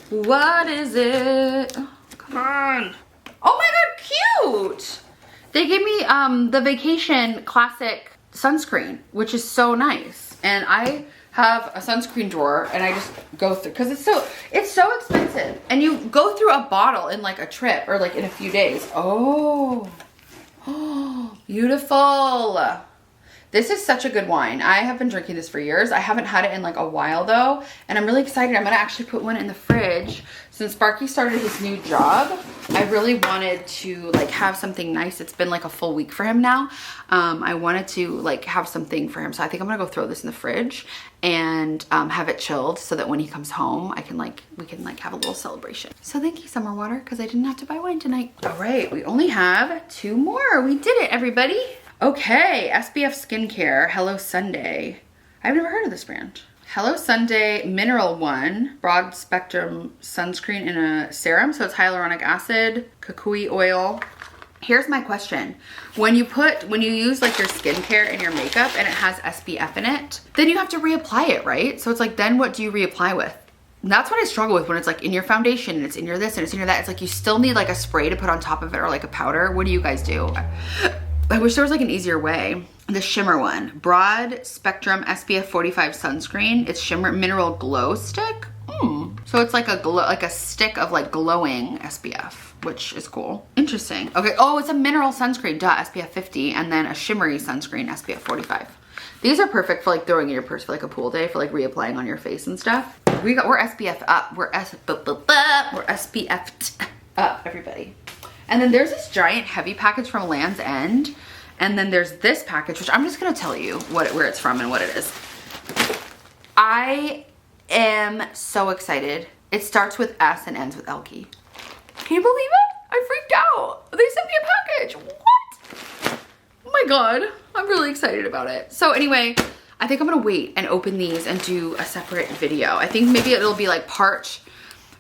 What is it? Oh, come on. Oh my God, cute. They gave me the Vacation Classic sunscreen, which is so nice. And I have a sunscreen drawer, and I just go through, because it's so expensive. And you go through a bottle in like a trip, or like in a few days. Oh, beautiful. This is such a good wine. I have been drinking this for years. I haven't had it in like a while though, and I'm really excited. I'm gonna actually put one in the fridge. Since Sparky started his new job, I really wanted to like have something nice. It's been like a full week for him now. I wanted to like have something for him. So I think I'm gonna go throw this in the fridge and have it chilled, so that when he comes home, we can like have a little celebration. So thank you, Summer Water, because I didn't have to buy wine tonight. All right, we only have 2 more. We did it, everybody. Okay, SPF Skincare, Hello Sunday. I've never heard of this brand. Hello Sunday Mineral One Broad Spectrum Sunscreen in a serum. So it's hyaluronic acid, kukui oil. Here's my question. When you use like your skincare and your makeup and it has SPF in it, then you have to reapply it, right? So it's like, then what do you reapply with? And that's what I struggle with when it's like in your foundation and it's in your this and it's in your that. It's like you still need like a spray to put on top of it, or like a powder. What do you guys do? I wish there was like an easier way. The shimmer one, Broad Spectrum SPF 45 sunscreen. It's shimmer mineral glow stick. So it's like a stick of like glowing SPF, which is cool. Interesting. Okay. Oh, it's a mineral sunscreen, duh, SPF 50, and then a shimmery sunscreen, SPF 45. These are perfect for like throwing in your purse for like a pool day, for like reapplying on your face and stuff. We're SPF up. We're SPF'd up, everybody. And then there's this giant heavy package from Land's End. And then there's this package, which I'm just gonna tell you where it's from and what it is. I am so excited. It starts with S and ends with Elkie. Can you believe it? I freaked out. They sent me a package. What? Oh my God. I'm really excited about it. So anyway, I think I'm gonna wait and open these and do a separate video. I think maybe it'll be like part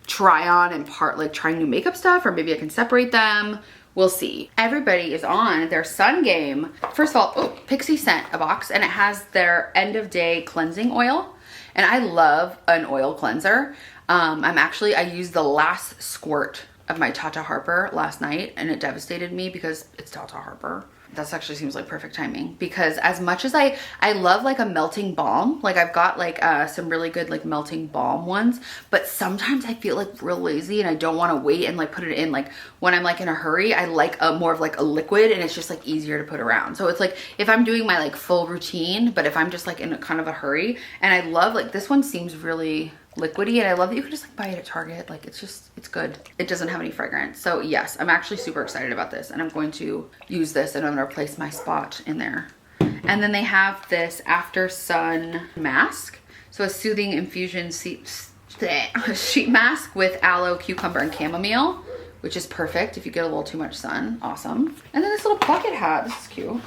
try on and part like trying new makeup stuff, or maybe I can separate them. We'll see. Everybody is on their sun game. First of all, oh, Pixie sent a box, and it has their end of day cleansing oil. And I love an oil cleanser. I used the last squirt of my Tata Harper last night, and it devastated me because it's Tata Harper. That actually seems like perfect timing, because as much as I love like a melting balm, like I've got like some really good like melting balm ones, but sometimes I feel like real lazy and I don't want to wait and like put it in, like when I'm like in a hurry, I like a more of like a liquid, and it's just like easier to put around. So it's like if I'm doing my like full routine, but if I'm just like in a kind of a hurry, and I love like this one seems really liquidy, and I love that you can just like buy it at Target. Like it's good. It doesn't have any fragrance. So yes, I'm actually super excited about this, and I'm going to use this, and I'm gonna replace my spot in there. And then they have this after sun mask. So a soothing infusion sheet mask with aloe, cucumber, and chamomile, which is perfect if you get a little too much sun. Awesome. And then this little bucket hat. This is cute.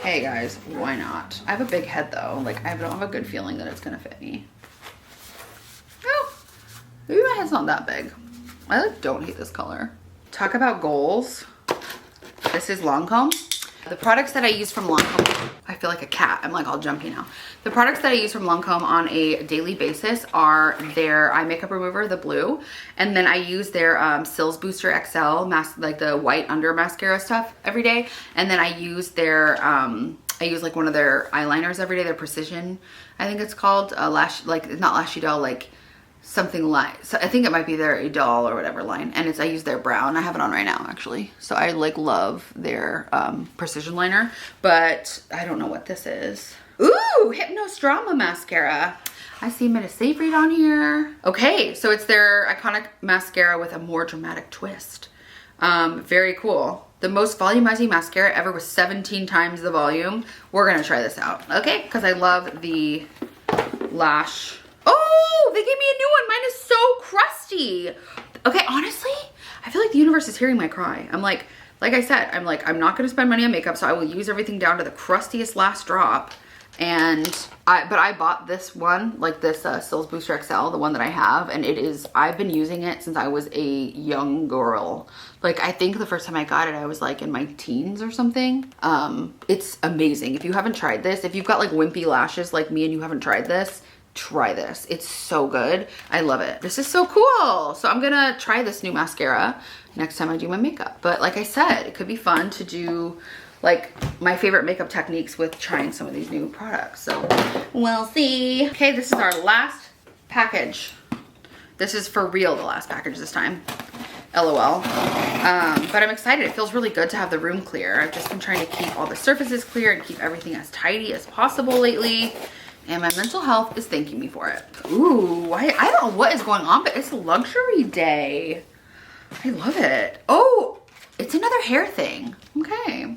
Hey guys, why not? I have a big head though. Like I don't have a good feeling that it's gonna fit me. Oh, maybe my head's not that big. I like don't hate this color. Talk about goals. This is Lancome. The products that I use from Lancome, I feel like a cat. I'm like all jumpy now. The products that I use from Lancome on a daily basis are their eye makeup remover, the blue, and then I use their Cils Booster XL mask, like the white under mascara stuff every day, and then I use their I use like one of their eyeliners every day, their Precision, I think it's called, lash, like not Lashy Doll, like something like, so I think it might be their Idol or whatever line, and I use their brown. I have it on right now actually, so I like love their Precision liner, but I don't know what this is. Ooh, Hypnos Drama mascara. I see Minute Safe Read on here. Okay, so it's their iconic mascara with a more dramatic twist. Very cool. The most volumizing mascara ever with 17 times the volume. We're gonna try this out, okay? Because I love the lash. Oh, they gave me a new one. Mine is so crusty. Okay, honestly, I feel like the universe is hearing my cry. I'm like I said, I'm not gonna spend money on makeup, so I will use everything down to the crustiest last drop. But I bought this one, like this Cils Booster XL, the one that I have, and I've been using it since I was a young girl. Like I think the first time I got it, I was like in my teens or something. It's amazing. If you haven't tried this, if you've got like wimpy lashes like me and you haven't tried this, try this. It's so good. I love it. This is so cool. So I'm gonna try this new mascara next time I do my makeup. But like I said, it could be fun to do like my favorite makeup techniques with trying some of these new products. So we'll see. Okay, this is our last package. This is for real the last package this time. LOL. But I'm excited. It feels really good to have the room clear. I've just been trying to keep all the surfaces clear and keep everything as tidy as possible lately. And my mental health is thanking me for it. Ooh, I don't know what is going on, but it's luxury day. I love it. Oh, it's another hair thing. Okay.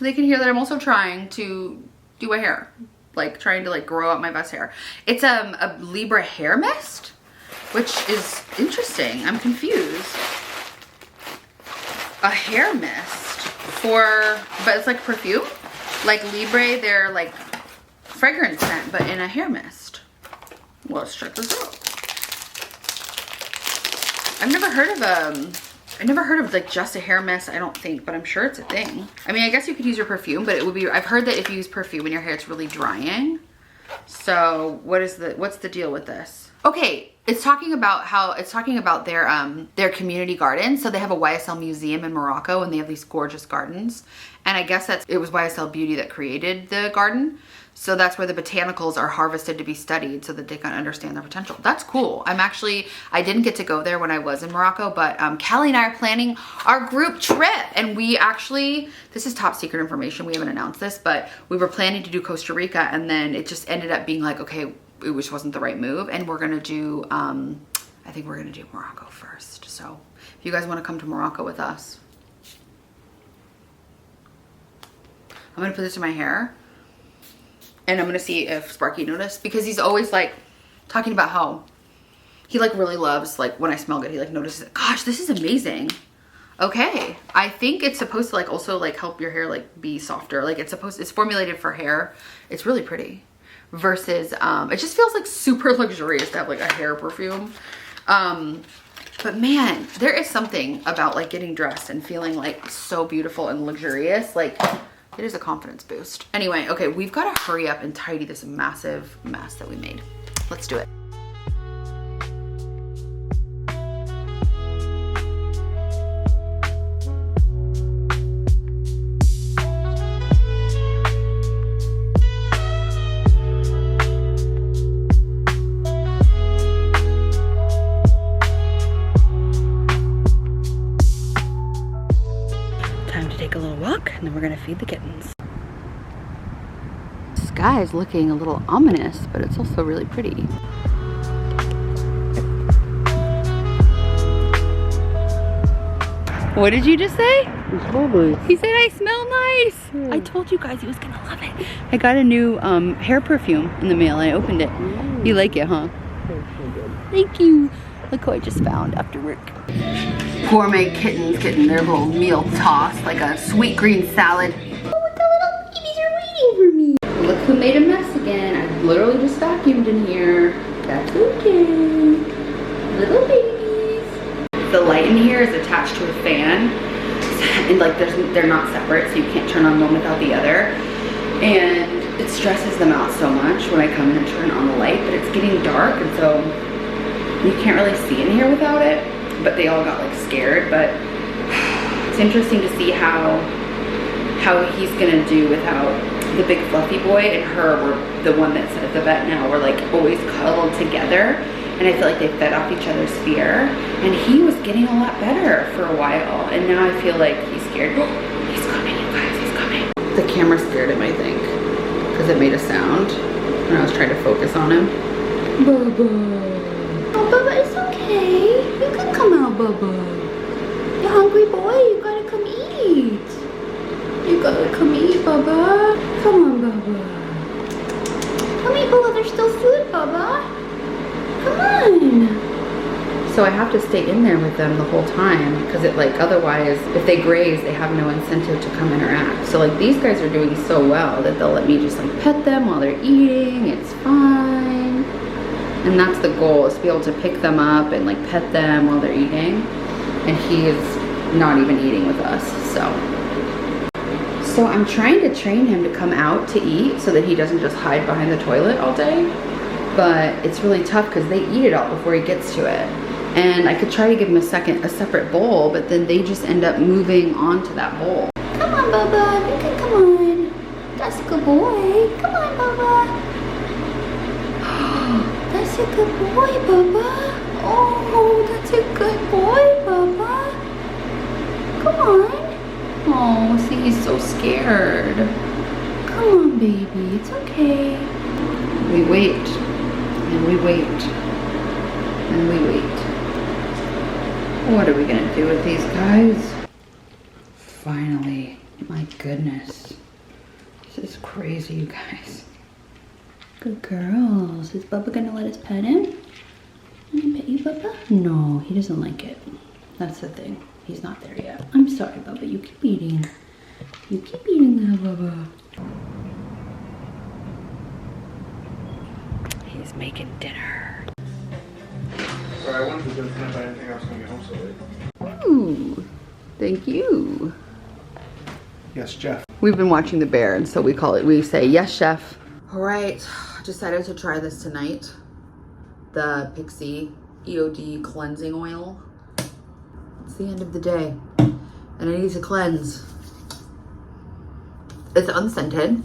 They can hear that I'm also trying to do a hair. Like trying to like grow out my best hair. It's a Libra hair mist, which is interesting. I'm confused. A hair mist but it's like perfume. Like Libre, they're like fragrance scent, but in a hair mist. Well, let's check this out. I've never heard of like just a hair mist, I don't think, but I'm sure it's a thing. I mean, I guess you could use your perfume, but it would be, I've heard that if you use perfume in your hair, it's really drying. So what's the deal with this? Okay, it's talking about their community garden. So they have a YSL museum in Morocco, and they have these gorgeous gardens. And I guess it was YSL Beauty that created the garden. So that's where the botanicals are harvested to be studied so that they can understand their potential. That's cool. I didn't get to go there when I was in Morocco, but Callie and I are planning our group trip. And this is top secret information. We haven't announced this, but we were planning to do Costa Rica, and then it just ended up being like, okay, it just wasn't the right move. And we're gonna do, I think we're gonna do Morocco first. So if you guys wanna come to Morocco with us, I'm gonna put this in my hair. And I'm gonna see if Sparky noticed, because he's always like talking about how he like really loves, like when I smell good, he like notices it. Gosh, this is amazing. Okay, I think it's supposed to like also like help your hair like be softer. Like it's formulated for hair. It's really pretty. Versus, it just feels like super luxurious to have like a hair perfume. But man, there is something about like getting dressed and feeling like so beautiful and luxurious. Like, it is a confidence boost. Anyway, okay, we've got to hurry up and tidy this massive mess that we made. Let's do it. then we're gonna feed the kittens. The sky is looking a little ominous, but it's also really pretty. What did you just say? You smell nice. He said I smell nice. Yeah. I told you guys he was gonna love it. I got a new hair perfume in the mail and I opened it. You like it, huh? Thank you. Look who I just found after work. Gourmet kittens getting their little meal tossed like a sweet green salad. Oh, the little babies are waiting for me. Look who made a mess again. I literally just vacuumed in here. That's okay. Little babies. The light in here is attached to a fan. And like they're not separate, so you can't turn on one without the other. And it stresses them out so much when I come in and turn on the light, but it's getting dark and so you can't really see in here without it. But they all got like scared, but it's interesting to see how he's gonna do without the big fluffy boy and her. We're the one that's at the vet now. We're like always cuddled together, and I feel like they fed off each other's fear. And he was getting a lot better for a while, and now I feel like he's scared. He's coming, you guys, he's coming. The camera scared him, I think, because it made a sound when I was trying to focus on him. Bubba. Oh, Bubba, it's okay. You can come out, Bubba. You hungry boy, you gotta come eat. You gotta come eat, Bubba. Come on, Bubba. Come eat, Bubba. There's still food, Bubba. Come on. So I have to stay in there with them the whole time because it like otherwise if they graze they have no incentive to come interact. So like these guys are doing so well that they'll let me just like pet them while they're eating. It's fine. And that's the goal, is to be able to pick them up and like pet them while they're eating. And he is not even eating with us, so I'm trying to train him to come out to eat so that he doesn't just hide behind the toilet all day. But it's really tough because they eat it all before he gets to it. And I could try to give him a separate bowl, but then they just end up moving onto that bowl. Come on, Bubba, you can come on. That's a good boy. Come on, Bubba. That's a good boy, Bubba. Oh, that's a good boy, Bubba. Come on. Oh, see, he's so scared. Come on, baby, it's okay. We wait, and we wait, and we wait. What are we gonna do with these guys? Finally, my goodness. This is crazy, you guys. Good girls. Is Bubba gonna let us pet him? Can I pet you, Bubba? No, he doesn't like it. That's the thing. He's not there yet. I'm sorry, Bubba. You keep eating. You keep eating now, Bubba. He's making dinner. Sorry, I wanted to do it, but I didn't think I was going to get home so late. Ooh, thank you. Yes, Jeff. We've been watching The Bear, and so we say, yes, chef. All right, decided to try this tonight. The Pixie EOD cleansing oil. It's the end of the day, and I need to cleanse. It's unscented.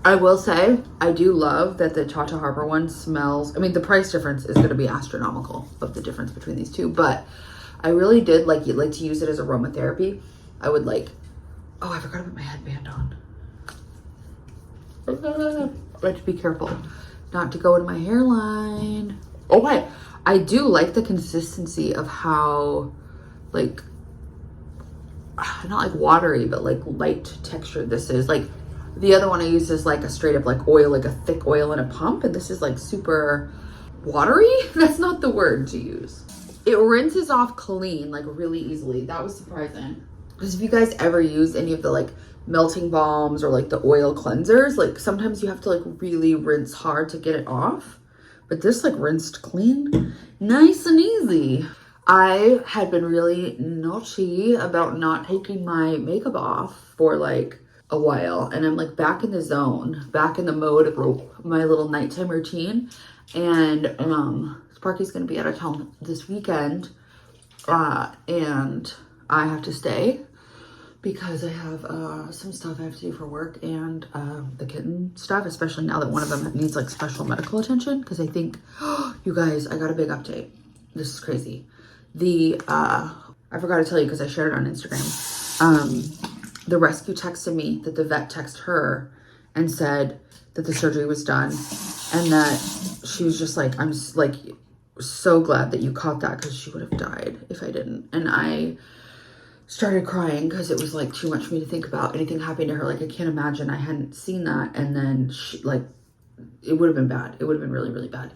I will say, I do love that the Cha Cha Harbor one smells, I mean, the price difference is going to be astronomical of the difference between these two, but I really did like to use it as aromatherapy. I would like, oh, I forgot to put my headband on. I have to be careful not to go in my hairline. Oh, I do like the consistency of how, like, not like watery, but like light texture this is. Like, the other one I used is like a straight up like oil, like a thick oil in a pump, and this is like super watery. That's not the word to use. It rinses off clean, like really easily. That was surprising. Because if you guys ever use any of the like melting balms or like the oil cleansers, like sometimes you have to like really rinse hard to get it off. But this like rinsed clean, nice and easy. I had been really naughty about not taking my makeup off for like a while, and I'm like back in the zone, back in the mode of my little nighttime routine. And Sparky's gonna be out of town this weekend, and I have to stay because I have some stuff I have to do for work and the kitten stuff, especially now that one of them needs like special medical attention. Because I think, you guys, I got a big update. This is crazy. I forgot to tell you because I shared it on Instagram. the rescue texted me that the vet texted her and said that the surgery was done, and that she was just like, I'm like so glad that you caught that, because she would have died if I didn't. And I started crying because it was like too much for me to think about anything happening to her. Like, I can't imagine I hadn't seen that, and then she, like, it would have been bad. It would have been really, really bad.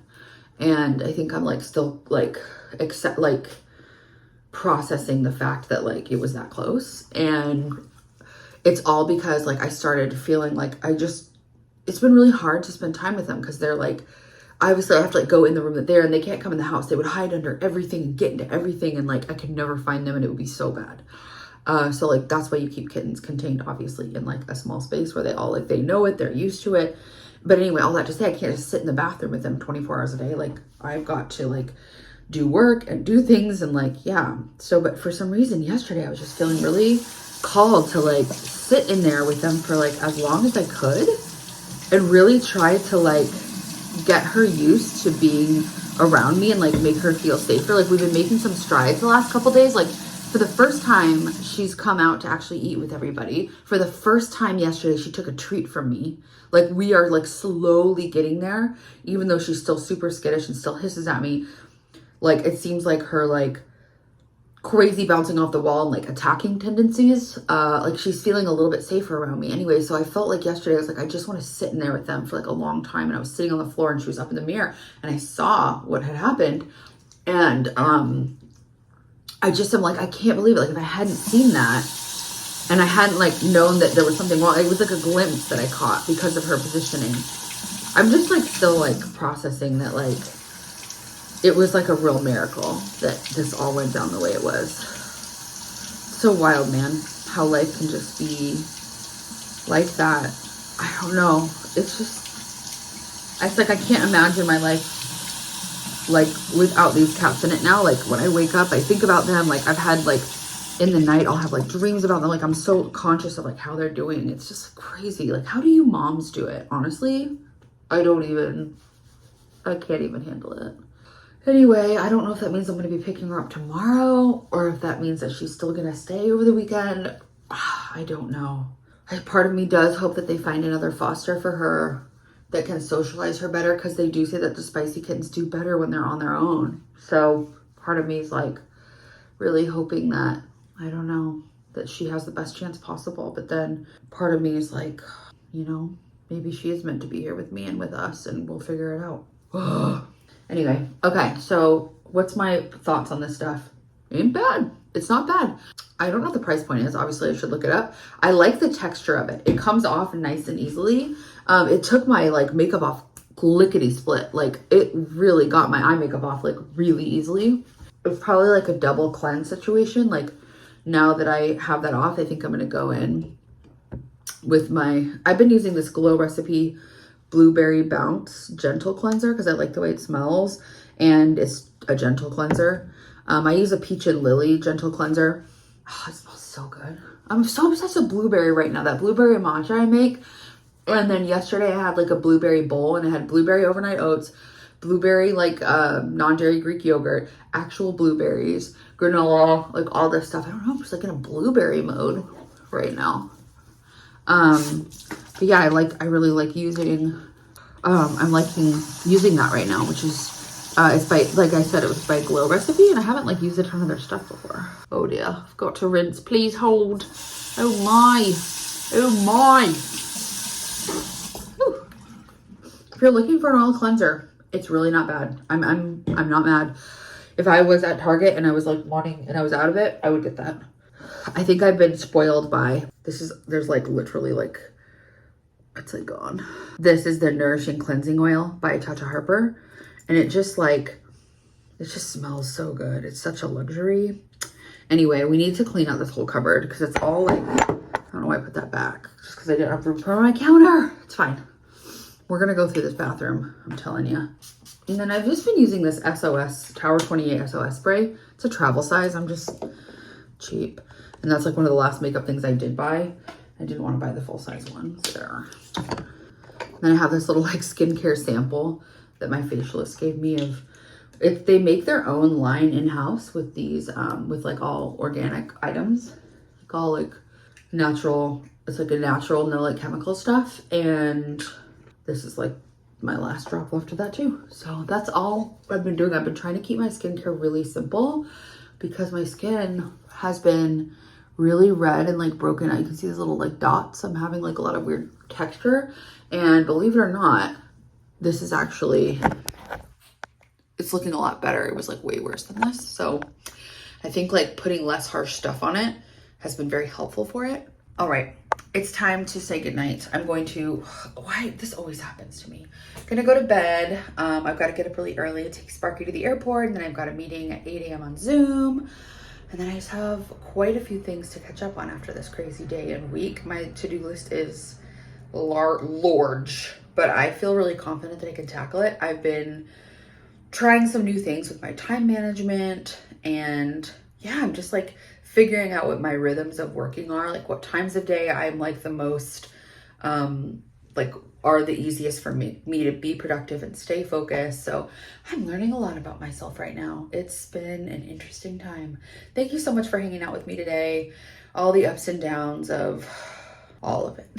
And I think I'm like still like processing the fact that like it was that close. And it's all because like I started feeling like it's been really hard to spend time with them, because they're like, obviously I have to like go in the room that they're in. They can't come in the house. They would hide under everything and get into everything, and like I could never find them, and it would be so bad. So like that's why you keep kittens contained, obviously, in like a small space where they all like, they know it, they're used to it. But anyway, all that to say, I can't just sit in the bathroom with them 24 hours a day. Like, I've got to like do work and do things, and like, yeah. So, but for some reason yesterday I was just feeling really called to like sit in there with them for like as long as I could, and really try to like get her used to being around me and like make her feel safer. Like, we've been making some strides the last couple days. Like, for the first time, she's come out to actually eat with everybody. For the first time yesterday, she took a treat from me. Like, we are like slowly getting there, even though she's still super skittish and still hisses at me. Like, it seems like her like crazy bouncing off the wall and like attacking tendencies. Like, she's feeling a little bit safer around me anyway. So I felt like yesterday I was like, I just want to sit in there with them for like a long time. And I was sitting on the floor, and she was up in the mirror, and I saw what had happened. And I just am like, I can't believe it. Like, if I hadn't seen that, and I hadn't like known that there was something wrong, it was like a glimpse that I caught because of her positioning. I'm just like still like processing that like it was like a real miracle that this all went down the way it was. So wild, man, how life can just be like that. I don't know. It's just, it's like I can't imagine my life like without these cats in it now. Like, when I wake up, I think about them. Like, I've had like in the night, I'll have like dreams about them. Like, I'm so conscious of like how they're doing. It's just crazy. Like, how do you moms do it? Honestly, I can't even handle it. Anyway, I don't know if that means I'm going to be picking her up tomorrow, or if that means that she's still going to stay over the weekend. I don't know. Part of me does hope that they find another foster for her that can socialize her better, because they do say that the spicy kittens do better when they're on their own. So part of me is like really hoping that, I don't know, that she has the best chance possible. But then part of me is like, you know, maybe she is meant to be here with me and with us, and we'll figure it out. Anyway, okay, so what's my thoughts on this stuff? Ain't bad. It's not bad. I don't know what the price point is. Obviously, I should look it up. I like the texture of it. It comes off nice and easily. It took my like makeup off lickety split. Like, it really got my eye makeup off like really easily. It's probably like a double cleanse situation. Like, now that I have that off, I think I'm gonna go in with I've been using this Glow Recipe Blueberry Bounce Gentle Cleanser because I like the way it smells, and it's a gentle cleanser. I use a Peach and Lily Gentle Cleanser. Oh, it smells so good. I'm so obsessed with blueberry right now. That blueberry matcha I make. And then yesterday I had like a blueberry bowl, and it had blueberry overnight oats, blueberry like non-dairy Greek yogurt, actual blueberries, granola, like all this stuff. I don't know, I'm just like in a blueberry mode right now. But yeah, I really like using, I'm liking using that right now, which is, it's by, like I said, it was by Glow Recipe, and I haven't like used a ton of their stuff before. Oh dear, I've got to rinse. Please hold. Oh my. Oh my. Whew. If you're looking for an oil cleanser, it's really not bad. I'm not mad. If I was at Target and I was like wanting, and I was out of it, I would get that. I think I've been spoiled by, there's like literally like, it's like gone. This is the Nourishing Cleansing Oil by Tata Harper. And it just like, it just smells so good. It's such a luxury. Anyway, we need to clean out this whole cupboard because it's all like, I don't know why I put that back. Just because I didn't have room for my counter. It's fine. We're going to go through this bathroom, I'm telling you. And then I've just been using this SOS, Tower 28 SOS spray. It's a travel size. I'm just cheap. And that's like one of the last makeup things I did buy. I didn't want to buy the full size one. So there. Then I have this little like skincare sample that my facialist gave me of, they make their own line in-house with these, with like all organic items. Like all like natural, it's like a natural, no like chemical stuff. And this is like my last drop left of that too. So that's all I've been doing. I've been trying to keep my skincare really simple because my skin has been really red and like broken out. You can see these little like dots. I'm having like a lot of weird texture, and believe it or not, this is actually, it's looking a lot better. It was like way worse than this. So I think like putting less harsh stuff on it has been very helpful for it. All right, it's time to say goodnight. I'm going to, why, this always happens to me. I'm gonna go to bed. I've got to get up really early to take Sparky to the airport, and then I've got a meeting at 8 a.m. on Zoom. And then I just have quite a few things to catch up on after this crazy day and week. My to-do list is large, but I feel really confident that I can tackle it. I've been trying some new things with my time management, and yeah, I'm just like figuring out what my rhythms of working are, like what times of day I'm like the most, like are the easiest for me to be productive and stay focused. So I'm learning a lot about myself right now. It's been an interesting time. Thank you so much for hanging out with me today. All the ups and downs of all of it.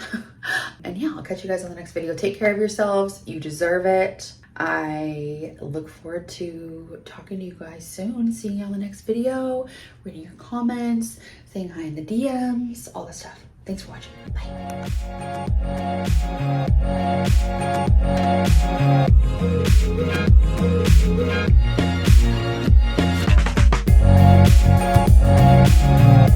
And yeah, I'll catch you guys on the next video. Take care of yourselves. You deserve it. I look forward to talking to you guys soon, seeing you on the next video, reading your comments, saying hi in the DMs, all this stuff. Thanks for watching. Bye.